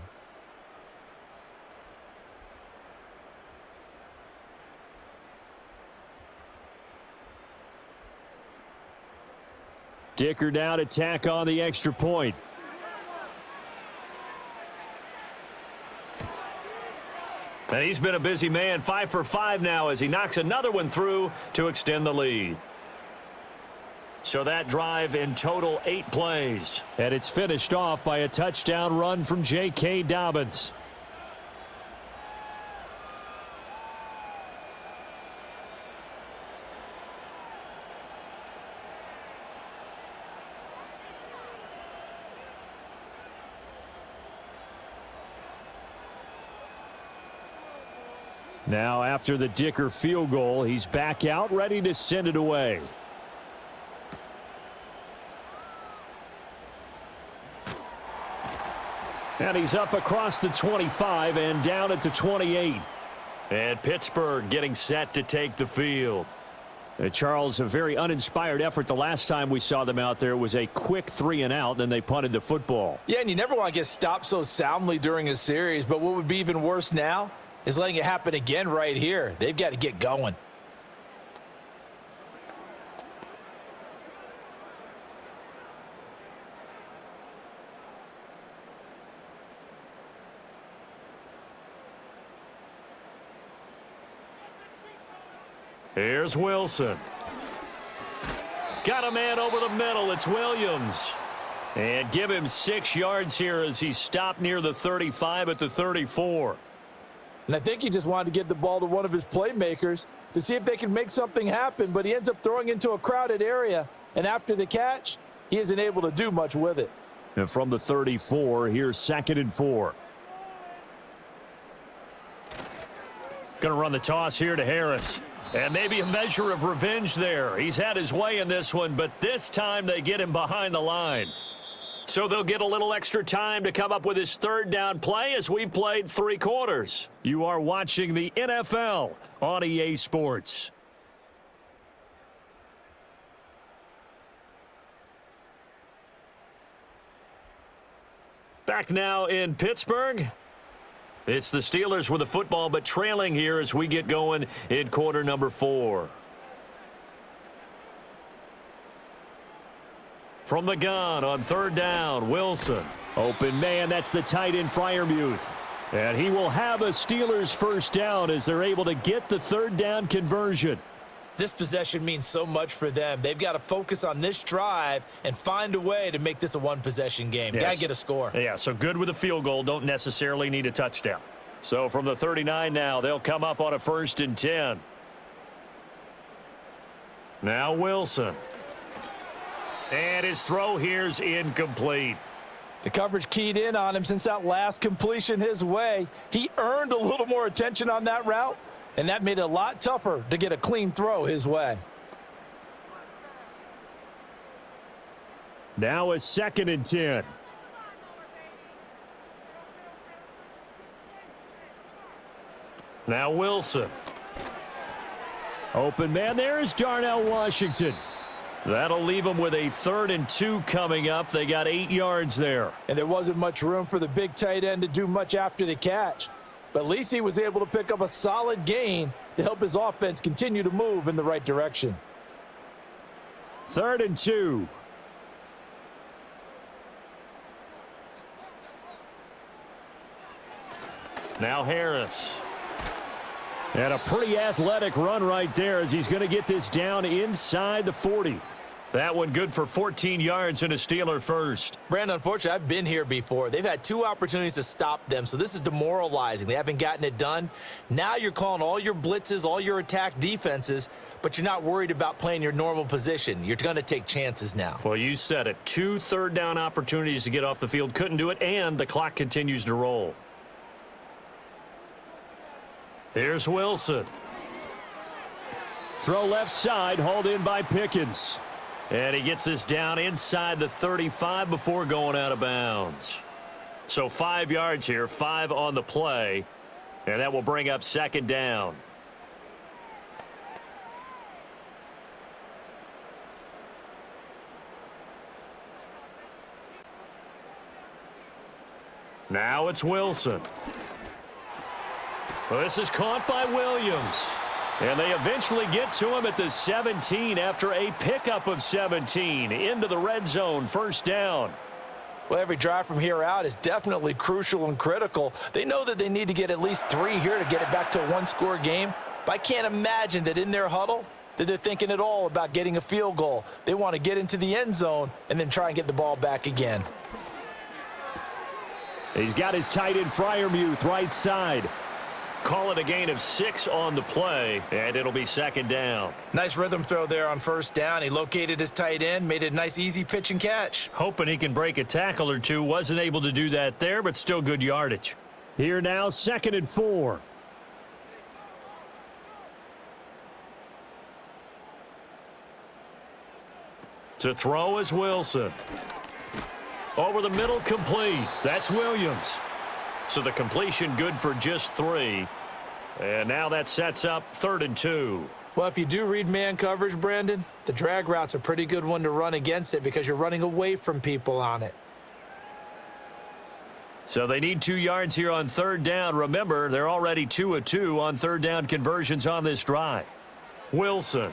S2: Dicker down to tack on the extra point. And he's been a busy man, 5 for 5 now as he knocks another one through to extend the lead. So that drive in total 8 plays. And it's finished off by a touchdown run from J.K. Dobbins. Now after the Dicker field goal, he's back out ready to send it away. And he's up across the 25 and down at the 28. And Pittsburgh getting set to take the field. Charles, a very uninspired effort the last time we saw them out there was a quick 3-and-out, then they punted the football.
S5: Yeah, and you never want to get stopped so soundly during a series, but what would be even worse now is letting it happen again right here. They've got to get going.
S2: Here's Wilson. Got a man over the middle. It's Williams. And give him 6 yards here as he stopped near the 35 at the 34.
S5: And I think he just wanted to give the ball to one of his playmakers to see if they can make something happen, but he ends up throwing into a crowded area, and after the catch, he isn't able to do much with it.
S2: And from the 34, here's 2nd and 4. Going to run the toss here to Harris. And maybe a measure of revenge there. He's had his way in this one, but this time they get him behind the line. So they'll get a little extra time to come up with his 3rd down play as we've played 3 quarters. You are watching the NFL on EA Sports. Back now in Pittsburgh. It's the Steelers with the football, but trailing here as we get going in quarter number 4. From the gun on 3rd down, Wilson. Open man, that's the tight end Freiermuth. And he will have a Steelers 1st down as they're able to get the 3rd down conversion.
S3: This possession means so much for them. They've got to focus on this drive and find a way to make this a 1-possession game.
S2: Yes.
S3: Got to get a score.
S2: Yeah, so good with a field goal. Don't necessarily need a touchdown. So from the 39 now, they'll come up on a 1st and 10. Now Wilson. And his throw here's incomplete.
S5: The coverage keyed in on him since that last completion his way. He earned a little more attention on that route, and that made it a lot tougher to get a clean throw his way.
S2: Now a 2nd and 10. Now Wilson. Open man, there is Darnell Washington. That'll leave them with a 3rd and 2 coming up. They got 8 yards there.
S5: And there wasn't much room for the big tight end to do much after the catch. But at least he was able to pick up a solid gain to help his offense continue to move in the right direction.
S2: 3rd and 2. Now Harris. And a pretty athletic run right there as he's going to get this down inside the 40.
S4: That one good for 14 yards and a Steeler first.
S3: Brandon, unfortunately, I've been here before. They've had 2 opportunities to stop them, so this is demoralizing. They haven't gotten it done. Now you're calling all your blitzes, all your attack defenses, but you're not worried about playing your normal position. You're going to take chances now.
S4: Well, you said it. 2 third-down opportunities to get off the field. Couldn't do it, and the clock continues to roll. Here's Wilson.
S2: Throw left side, hauled in by Pickens.
S4: And he gets this down inside the 35 before going out of bounds. So 5 yards here, 5 on the play, and that will bring up second down. Now it's Wilson. Well, this is caught by Williams. And they eventually get to him at the 17 after a pickup of 17 into the red zone, first down.
S5: Well, every drive from here out is definitely crucial and critical. They know that they need to get at least 3 here to get it back to a one-score game. But I can't imagine that in their huddle that they're thinking at all about getting a field goal. They want to get into the end zone and then try and get the ball back again.
S2: He's got his tight end Freiermuth right side.
S4: Call it a gain of 6 on the play, and it'll be second down.
S3: Nice rhythm throw there on first down. He located his tight end, made it a nice, easy pitch and catch.
S4: Hoping he can break a tackle or two. Wasn't able to do that there, but still good yardage.
S2: Here now, 2nd and 4.
S4: To throw is Wilson. Over the middle, complete. That's Williams. So the completion good for just 3. And now that sets up 3rd and 2.
S3: Well, if you do read man coverage, Brandon, the drag route's a pretty good one to run against it because you're running away from people on it.
S4: So they need 2 yards here on 3rd down. Remember, they're already 2 of 2 on 3rd down conversions on this drive. Wilson.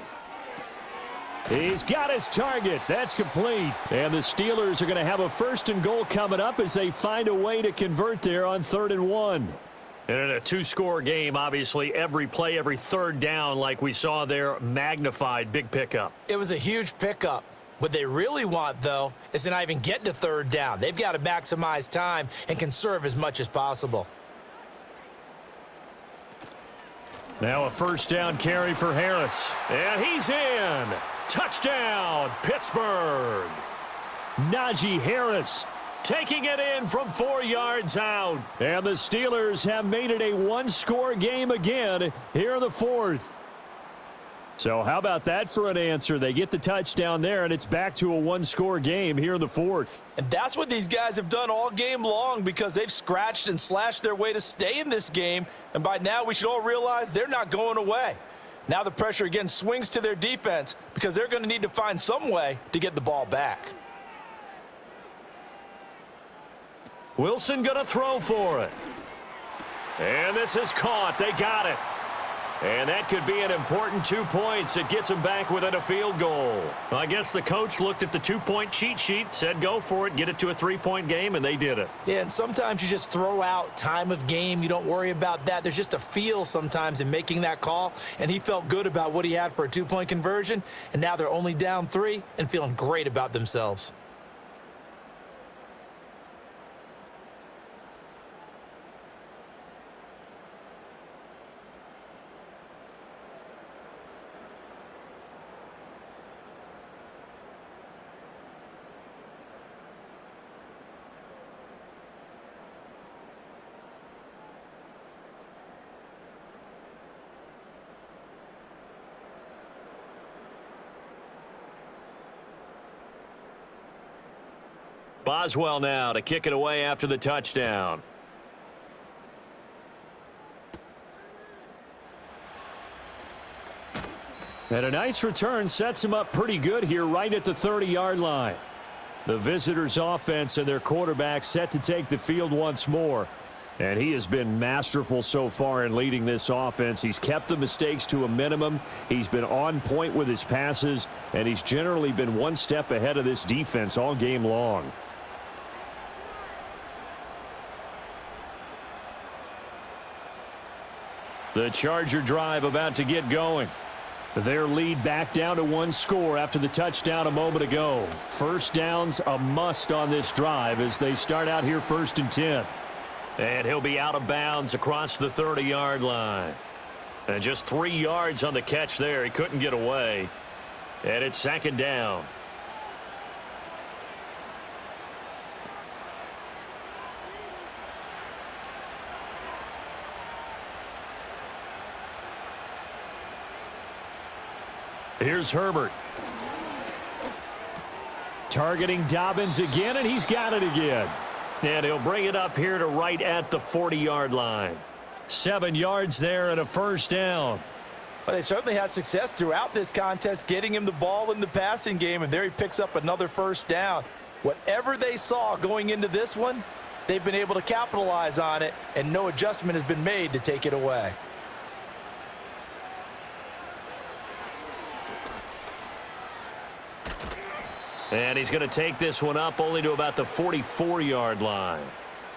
S2: He's got his target. That's complete. And the Steelers are going to have a 1st and goal coming up as they find a way to convert there on 3rd and 1.
S4: And in a 2-score game, obviously, every play, every 3rd down, like we saw there, magnified, big pickup.
S3: It was a huge pickup. What they really want, though, is to not even get to 3rd down. They've got to maximize time and conserve as much as possible.
S4: Now a 1st down carry for Harris. And he's in. Touchdown, Pittsburgh.
S2: Najee Harris
S4: taking it in from 4 yards out.
S2: And the Steelers have made it a 1-score game again here in the 4th. So how about that for an answer? They get the touchdown there, and it's back to a 1-score game here in the 4th.
S5: And that's what these guys have done all game long because they've scratched and slashed their way to stay in this game. And by now, we should all realize they're not going away. Now the pressure again swings to their defense because they're going to need to find some way to get the ball back.
S4: Wilson going to throw for it. And this is caught. They got it. And that could be an important 2 points. It gets them back within a field goal. I guess the coach looked at the 2-point cheat sheet, said go for it, get it to a 3-point game, and they did it.
S3: Yeah, and sometimes you just throw out time of game. You don't worry about that. There's just a feel sometimes in making that call, and he felt good about what he had for a 2-point conversion, and now they're only down 3 and feeling great about themselves.
S4: Boswell now to kick it away after the touchdown.
S2: And a nice return sets him up pretty good here right at the 30-yard line. The visitors' offense and their quarterback set to take the field once more. And he has been masterful so far in leading this offense. He's kept the mistakes to a minimum. He's been on point with his passes, and he's generally been one step ahead of this defense all game long. The Charger drive about to get going. Their lead back down to one score after the touchdown a moment ago. First down's a must on this drive as they start out here 1st and 10.
S4: And he'll be out of bounds across the 30-yard line. And just 3 yards on the catch there. He couldn't get away. And it's 2nd down.
S2: Here's Herbert. Targeting Dobbins again, and he's got it again.
S4: And he'll bring it up here to right at the 40-yard line.
S2: 7 yards there and a first down.
S5: Well, they certainly had success throughout this contest getting him the ball in the passing game, and there he picks up another first down. Whatever they saw going into this one, they've been able to capitalize on it, and no adjustment has been made to take it away.
S4: And he's going to take this one up only to about the 44-yard line.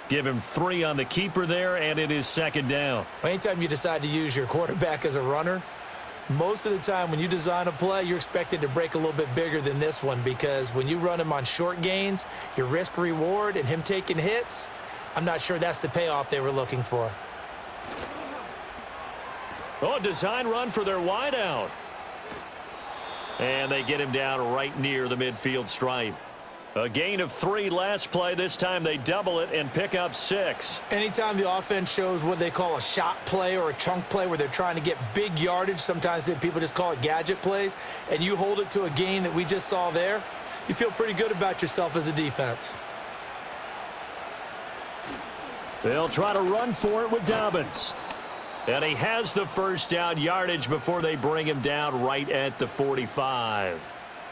S4: Give him 3 on the keeper there, and it is 2nd down.
S3: Anytime you decide to use your quarterback as a runner, most of the time when you design a play, you're expected to break a little bit bigger than this one, because when you run him on short gains, your risk-reward and him taking hits, I'm not sure that's the payoff they were looking for.
S4: Oh, design run for their wideout. And they get him down right near the midfield stripe. A gain of 3 last play. This time they double it and pick up 6.
S3: Anytime the offense shows what they call a shot play or a chunk play where they're trying to get big yardage, sometimes people just call it gadget plays, and you hold it to a gain that we just saw there, you feel pretty good about yourself as a defense.
S2: They'll try to run for it with Dobbins.
S4: And he has the first down yardage before they bring him down right at the 45.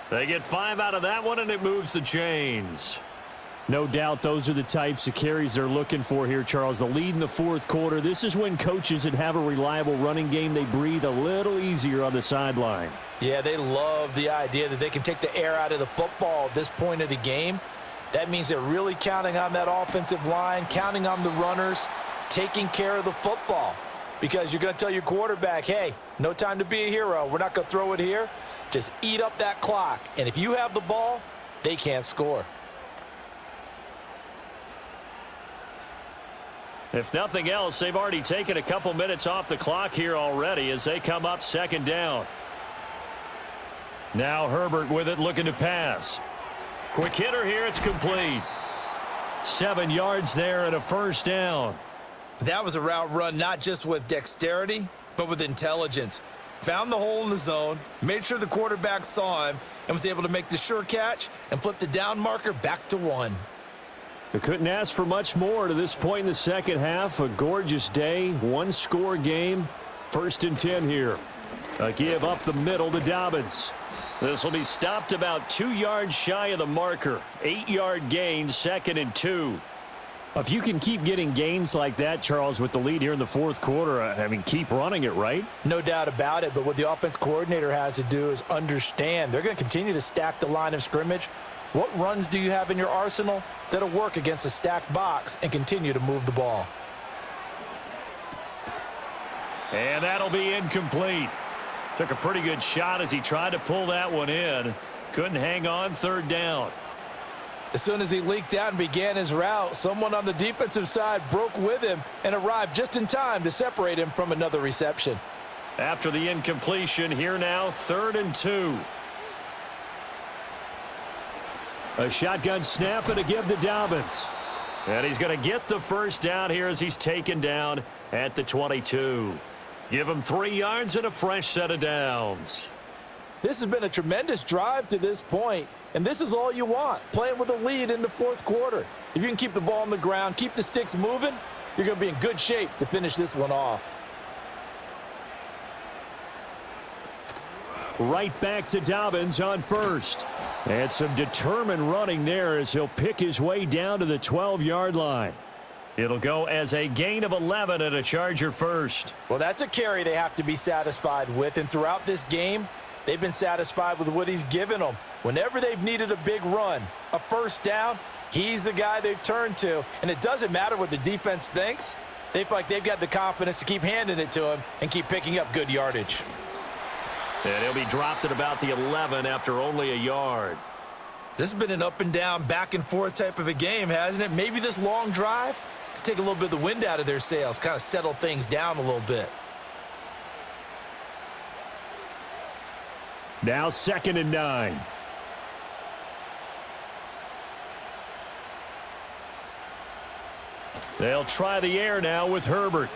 S4: They get 5 out of that one, and it moves the chains.
S2: No doubt those are the types of carries they're looking for here, Charles. The lead in the 4th quarter. This is when coaches that have a reliable running game, they breathe a little easier on the sideline.
S5: Yeah, they love the idea that they can take the air out of the football at this point of the game. That means they're really counting on that offensive line, counting on the runners, taking care of the football. Because you're going to tell your quarterback, hey, no time to be a hero. We're not going to throw it here. Just eat up that clock. And if you have the ball, they can't score.
S4: If nothing else, they've already taken a couple minutes off the clock here already as they come up 2nd down.
S2: Now Herbert with it, looking to pass.
S4: Quick hitter here, it's complete.
S2: 7 yards there and a first down.
S3: That was a route run not just with dexterity, but with intelligence. Found the hole in the zone, made sure the quarterback saw him, and was able to make the sure catch and flip the down marker back to 1.
S2: They couldn't ask for much more to this point in the second half. A gorgeous day, 1-score game. 1st and 10 here. A give up the middle to Dobbins.
S4: This will be stopped about 2 yards shy of the marker. 8-yard gain, 2nd and 2.
S2: If you can keep getting gains like that, Charles, with the lead here in the 4th quarter, I mean, keep running it, right?
S5: No doubt about it, but what the offense coordinator has to do is understand they're going to continue to stack the line of scrimmage. What runs do you have in your arsenal that'll work against a stacked box and continue to move the ball?
S2: And that'll be incomplete. Took a pretty good shot as he tried to pull that one in. Couldn't hang on, 3rd down.
S5: As soon as he leaked out and began his route, someone on the defensive side broke with him and arrived just in time to separate him from another reception.
S2: After the incompletion, here now, 3rd and 2. A shotgun snap and a give to Dobbins.
S4: And he's going to get the first down here as he's taken down at the 22. Give him 3 yards and a fresh set of downs.
S5: This has been a tremendous drive to this point, and this is all you want, playing with a lead in the 4th quarter. If you can keep the ball on the ground, keep the sticks moving, you're going to be in good shape to finish this one off.
S2: Right back to Dobbins on 1st. And some determined running there as he'll pick his way down to the 12-yard line.
S4: It'll go as a gain of 11 and a Charger first.
S5: Well, that's a carry they have to be satisfied with, and throughout this game, they've been satisfied with what he's given them. Whenever they've needed a big run, a first down, he's the guy they've turned to. And it doesn't matter what the defense thinks. They feel like they've got the confidence to keep handing it to him and keep picking up good yardage.
S4: And he'll be dropped at about the 11 after only a yard.
S3: This has been an up and down, back and forth type of a game, hasn't it? Maybe this long drive could take a little bit of the wind out of their sails, kind of settle things down a little bit.
S2: Now 2nd and 9.
S4: They'll try the air now with Herbert.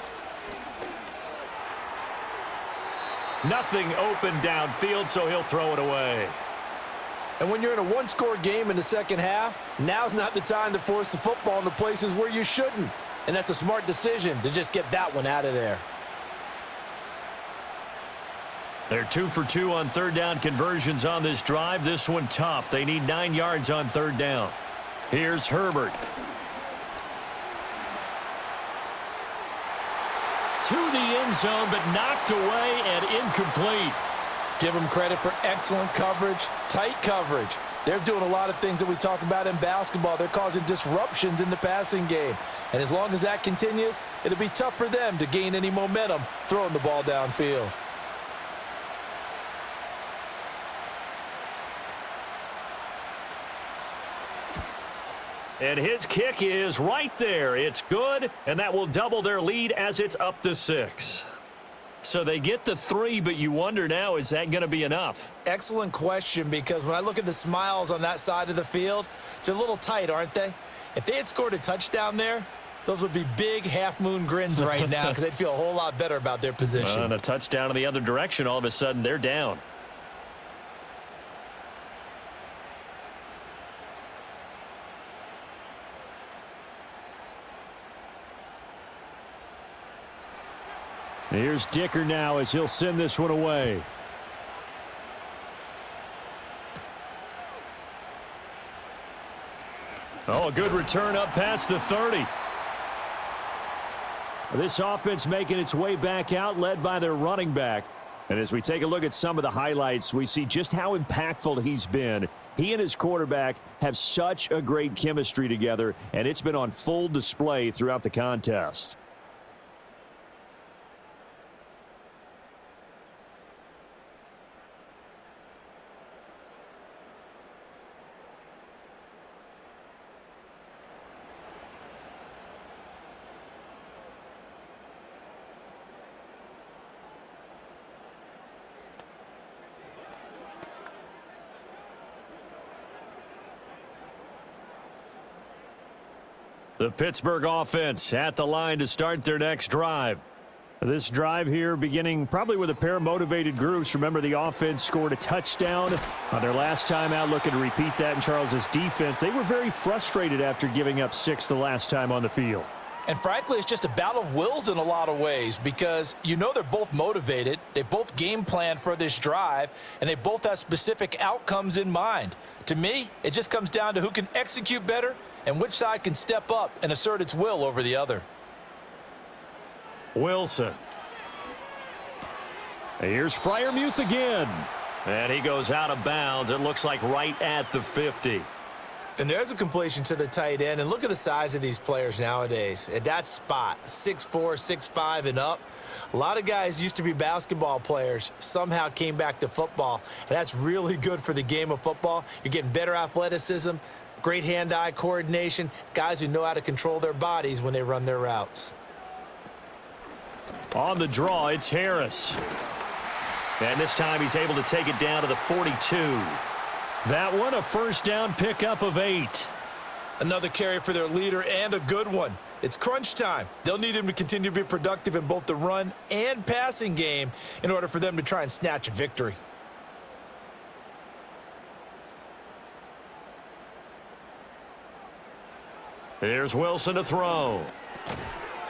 S4: Nothing open downfield, so he'll throw it away.
S5: And when you're in a one-score game in the second half, now's not the time to force the football in the places where you shouldn't. And that's a smart decision to just get that one out of there.
S4: They're 2 for 2 on third down conversions on this drive. This one tough. They need 9 yards on third down. Here's Herbert. To the end zone, but knocked away and incomplete.
S5: Give them credit for excellent coverage, tight coverage. They're doing a lot of things that we talk about in basketball. They're causing disruptions in the passing game. And as long as that continues, it'll be tough for them to gain any momentum throwing the ball downfield.
S4: And his kick is right there. It's good, and that will double their lead as it's up to 6. So they get the 3, but you wonder now, is that going to be enough?
S3: Excellent question, because when I look at the smiles on that side of the field, they're a little tight, aren't they? If they had scored a touchdown there, those would be big half-moon grins right now because they'd feel a whole lot better about their position.
S4: And a touchdown in the other direction, all of a sudden they're down.
S2: Here's Dicker now as he'll send this one away.
S4: Oh, a good return up past the 30.
S2: This offense making its way back out, led by their running back. And as we take a look at some of the highlights, we see just how impactful he's been. He and his quarterback have such a great chemistry together, and it's been on full display throughout the contest.
S4: The Pittsburgh offense at the line to start their next drive.
S2: This drive here beginning probably with a pair of motivated groups. Remember, the offense scored a touchdown on their last time out, looking to repeat that in Charles's defense. They were very frustrated after giving up 6 the last time on the field.
S5: And frankly, it's just a battle of wills in a lot of ways because you know they're both motivated. They both game plan for this drive, and they both have specific outcomes in mind. To me, it just comes down to who can execute better and which side can step up and assert its will over the other.
S4: Wilson.
S2: Here's Freiermuth again.
S4: And he goes out of bounds. It looks like right at the 50.
S3: And there's a completion to the tight end. And look at the size of these players nowadays. At that spot, 6'4", 6'5", and up. A lot of guys used to be basketball players, somehow came back to football. And that's really good for the game of football. You're getting better athleticism, great hand-eye coordination, guys who know how to control their bodies when they run their routes.
S4: On the draw, it's Harris. And this time he's able to take it down to the 42. That one, a first down pickup of 8.
S3: Another carry for their leader and a good one. It's crunch time. They'll need him to continue to be productive in both the run and passing game in order for them to try and snatch a victory.
S4: Here's Wilson to throw.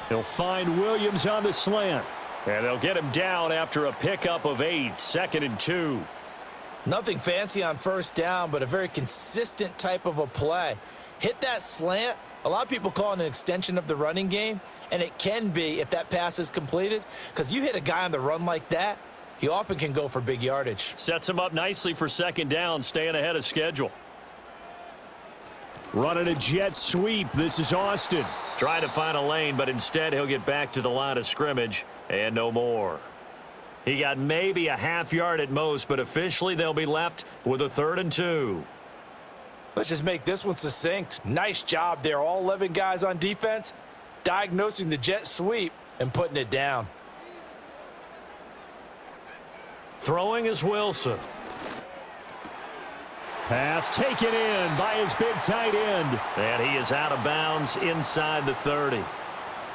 S2: He'll find Williams on the slant.
S4: And they'll get him down after a pickup of 8, 2nd and 2.
S3: Nothing fancy on first down, but a very consistent type of a play. Hit that slant. A lot of people call it an extension of the running game, and it can be if that pass is completed, because you hit a guy on the run like that, he often can go for big yardage.
S4: Sets him up nicely for 2nd down, staying ahead of schedule.
S2: Running a jet sweep. This is Austin.
S4: Trying to find a lane, but instead he'll get back to the line of scrimmage and no more. He got maybe a half yard at most, but officially they'll be left with a 3rd and 2.
S5: Let's just make this one succinct. Nice job there. All 11 guys on defense, diagnosing the jet sweep and putting it down.
S4: Throwing is Wilson.
S2: Pass taken in by his big tight end.
S4: And he is out of bounds inside the 30.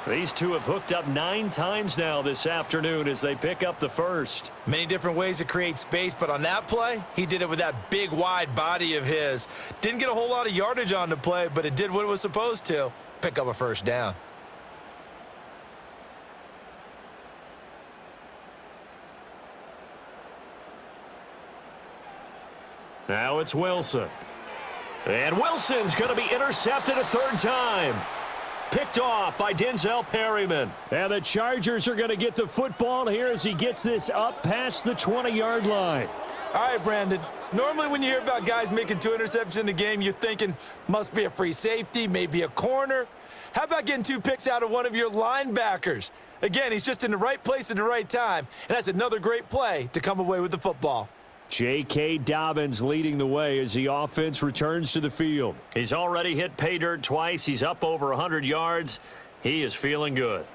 S4: These two have hooked up 9 times now this afternoon as they pick up the first.
S3: Many different ways to create space, but on that play, he did it with that big, wide body of his. Didn't get a whole lot of yardage on the play, but it did what it was supposed to. Pick up a first down.
S4: Now it's Wilson. And Wilson's going to be intercepted a 3rd time. Picked off by Denzel Perryman.
S2: And the Chargers are going to get the football here as he gets this up past the 20-yard line.
S3: All right, Brandon. Normally when you hear about guys making 2 interceptions in the game, you're thinking must be a free safety, maybe a corner. How about getting 2 picks out of one of your linebackers? Again, he's just in the right place at the right time, and that's another great play to come away with the football.
S2: J.K. Dobbins leading the way as the offense returns to the field.
S4: He's already hit pay dirt twice. He's up over 100 yards. He is feeling good.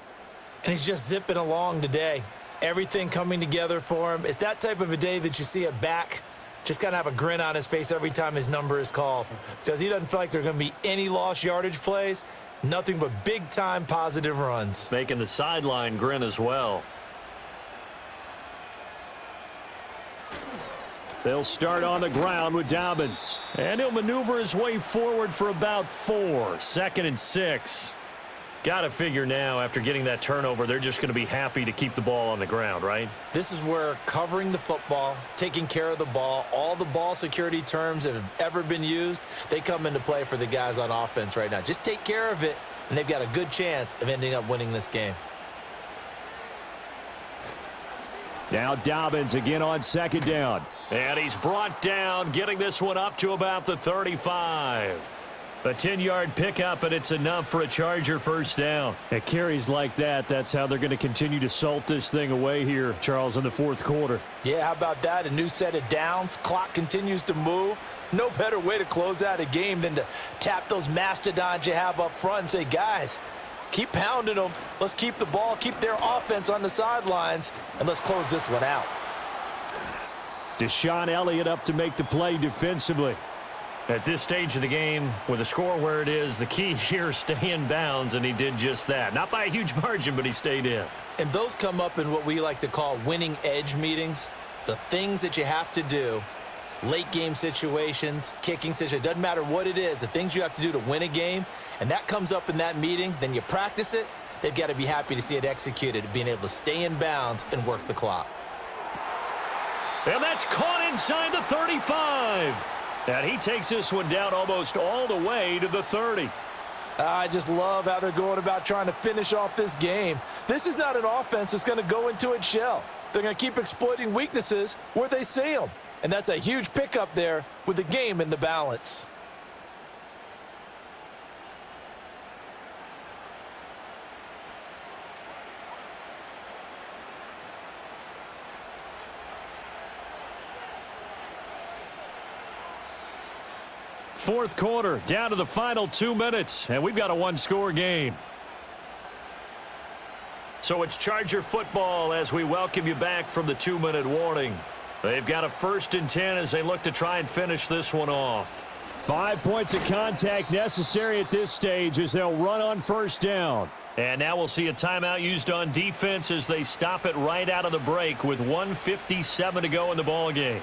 S3: And he's just zipping along today. Everything coming together for him. It's that type of a day that you see a back just kind of have a grin on his face every time his number is called, because he doesn't feel like there are going to be any lost yardage plays, nothing but big-time positive runs.
S4: Making the sideline grin as well.
S2: They'll start on the ground with Dobbins. And he'll maneuver his way forward for about 4. 2nd and 6.
S4: Got to figure now, after getting that turnover, they're just going to be happy to keep the ball on the ground, right?
S3: This is where covering the football, taking care of the ball, all the ball security terms that have ever been used, they come into play for the guys on offense right now. Just take care of it, and they've got a good chance of ending up winning this game.
S2: Now Dobbins again on 2nd down.
S4: And he's brought down, getting this one up to about the 35. A 10-yard pickup, and it's enough for a Charger first down.
S2: At carries like that, that's how they're going to continue to salt this thing away here, Charles, in the 4th quarter.
S5: Yeah, how about that? A new set of downs. Clock continues to move. No better way to close out a game than to tap those mastodons you have up front and say, guys, keep pounding them. Let's keep the ball, keep their offense on the sidelines, and let's close this one out.
S2: Deshaun Elliott up to make the play defensively.
S4: At this stage of the game, with the score where it is, the key here is stay in bounds, and he did just that. Not by a huge margin, but he stayed in.
S3: And those come up in what we like to call winning edge meetings. The things that you have to do, late game situations, kicking situations, doesn't matter what it is, the things you have to do to win a game, and that comes up in that meeting, then you practice it, they've got to be happy to see it executed, being able to stay in bounds and work the clock.
S4: And that's caught inside the 35. And he takes this one down almost all the way to the 30.
S5: I just love how they're going about trying to finish off this game. This is not an offense that's going to go into its shell. They're going to keep exploiting weaknesses where they see them. And that's a huge pickup there with the game in the balance.
S2: Fourth quarter, down to the final 2 minutes, and we've got a one-score game.
S4: So it's Charger football as we welcome you back from the 2-minute warning. They've got a 1st and 10 as they look to try and finish this one off.
S2: 5 points of contact necessary at this stage as they'll run on 1st down.
S4: And now we'll see a timeout used on defense as they stop it right out of the break with 1:57 to go in the ball game.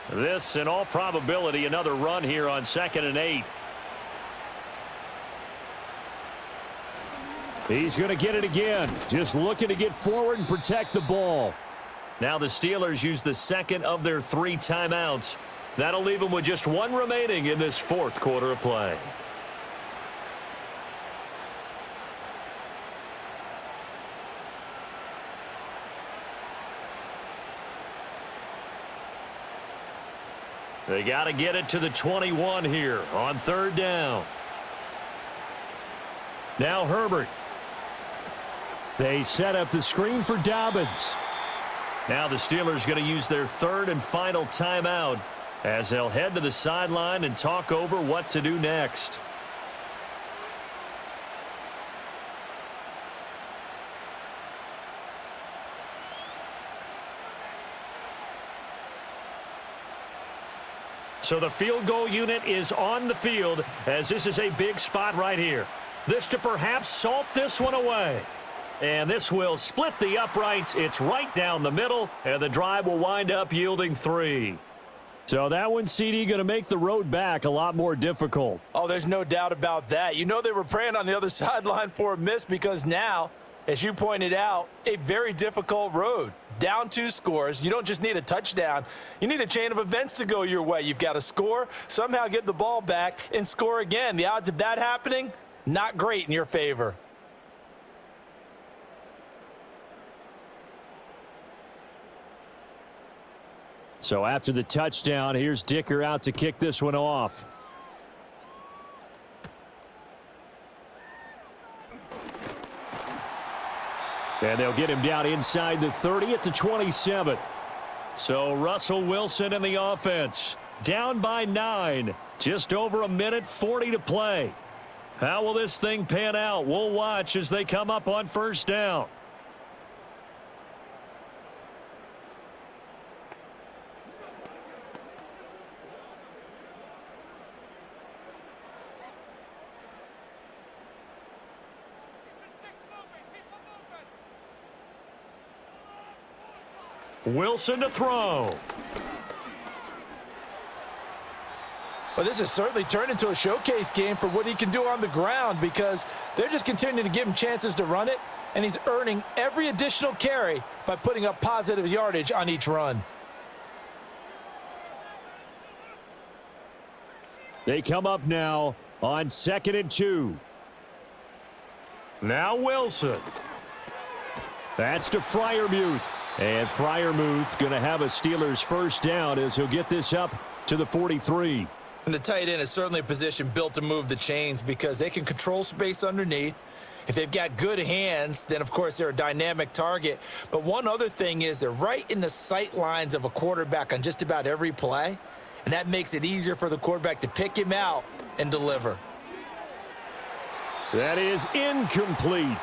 S4: This, in all probability, another run here on 2nd and 8.
S2: He's going to get it again. Just looking to get forward and protect the ball.
S4: Now the Steelers use the 2nd of their 3 timeouts. That'll leave them with just 1 remaining in this 4th quarter of play. They got to get it to the 21 here on 3rd down. Now Herbert.
S2: They set up the screen for Dobbins.
S4: Now the Steelers going to use their 3rd and final timeout as they'll head to the sideline and talk over what to do next. So the field goal unit is on the field as this is a big spot right here. This to perhaps salt this one away. And this will split the uprights. It's right down the middle, and the drive will wind up yielding 3.
S2: So that one, CD, going to make the road back a lot more difficult.
S5: Oh, there's no doubt about that. You know they were praying on the other sideline for a miss because now, as you pointed out, a very difficult road. Down 2 scores. You don't just need a touchdown. You need a chain of events to go your way. You've got to score, somehow get the ball back, and score again. The odds of that happening, not great in your favor.
S2: So after the touchdown, here's Dicker out to kick this one off. And they'll get him down inside the 30 at the 27.
S4: So Russell Wilson and the offense down by 9. Just over a minute 40 to play. How will this thing pan out? We'll watch as they come up on 1st down. Wilson to throw.
S5: Well, this has certainly turned into a showcase game for what he can do on the ground because they're just continuing to give him chances to run it, and he's earning every additional carry by putting up positive yardage on each run.
S2: They come up now on 2nd and 2.
S4: Now Wilson.
S2: That's to Freiermuth. And Freiermuth going to have a Steelers 1st down as he'll get this up to the 43.
S3: And the tight end is certainly a position built to move the chains because they can control space underneath. If they've got good hands, then, of course, they're a dynamic target. But one other thing is they're right in the sight lines of a quarterback on just about every play, and that makes it easier for the quarterback to pick him out and deliver.
S2: That is incomplete.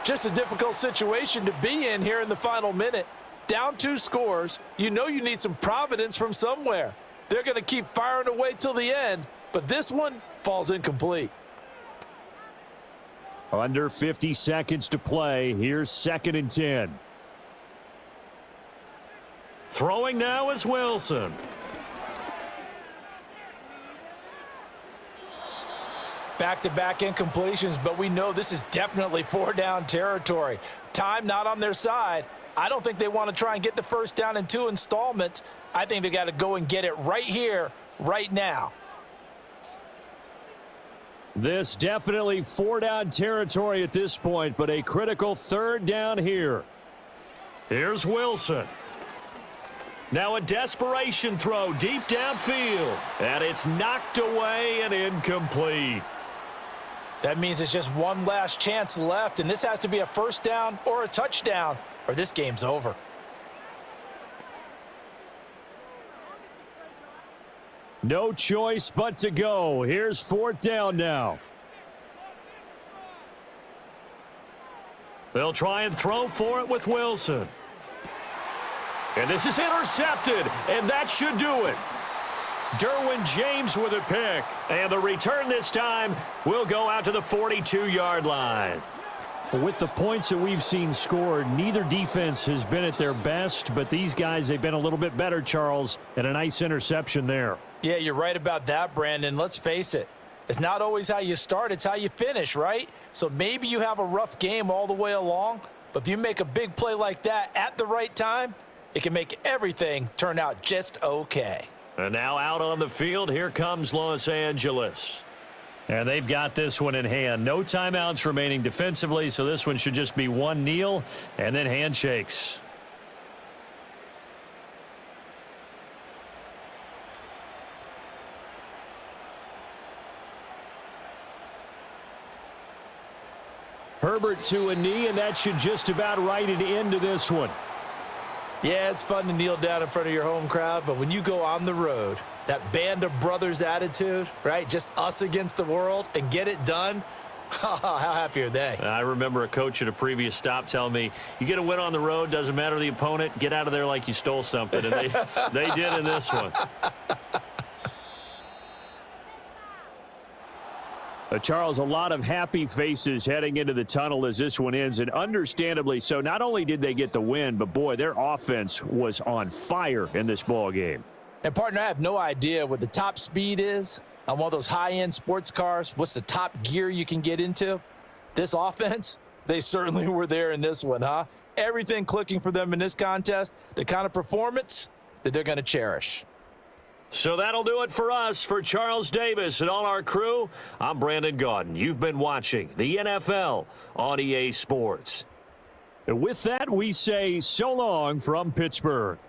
S5: Just a difficult situation to be in here in the final minute. Down 2 scores, you know you need some providence from somewhere. They're going to keep firing away till the end, but this one falls incomplete.
S2: Under 50 seconds to play. Here's 2nd and 10.
S4: Throwing now is Wilson.
S5: Back-to-back incompletions, but we know this is definitely 4-down territory. Time not on their side. I don't think they want to try and get the 1st down in 2 installments. I think they got to go and get it right here, right now.
S2: This definitely 4-down territory at this point, but a critical 3rd down here.
S4: Here's Wilson. Now a desperation throw deep downfield, and it's knocked away and incomplete.
S5: That means it's just one last chance left, and this has to be a 1st down or a touchdown, or this game's over.
S2: No choice but to go. Here's 4th down now.
S4: They'll try and throw for it with Wilson. And this is intercepted, and that should do it. Derwin James with a pick, and the return this time will go out to the 42-yard line.
S2: With the points that we've seen scored, neither defense has been at their best, but these guys, they've been a little bit better, Charles, and a nice interception there.
S5: Yeah, you're right about that, Brandon. Let's face it. It's not always how you start, it's how you finish, right? So maybe you have a rough game all the way along, but if you make a big play like that at the right time, it can make everything turn out just okay.
S4: And now out on the field, here comes Los Angeles.
S2: And they've got this one in hand. No timeouts remaining defensively, so this one should just be one kneel and then handshakes. Herbert to a knee, and that should just about write it into this one.
S3: Yeah, it's fun to kneel down in front of your home crowd, but when you go on the road, that band of brothers attitude, right? Just us against the world and get it done. How happy are they?
S2: I remember a coach at a previous stop telling me, you get a win on the road, doesn't matter the opponent, get out of there like you stole something. And they did in this one. Charles, a lot of happy faces heading into the tunnel as this one ends, and understandably so. Not only did they get the win, but boy, their offense was on fire in this ball game.
S5: And partner, I have no idea what the top speed is on one of those high-end sports cars. What's the top gear you can get into? This offense, they certainly were there in this one, huh? Everything clicking for them in this contest, the kind of performance that they're going to cherish.
S2: So that'll do it for us. For Charles Davis and all our crew, I'm Brandon Gaudin. You've been watching the NFL on EA Sports. And with that, we say so long from Pittsburgh.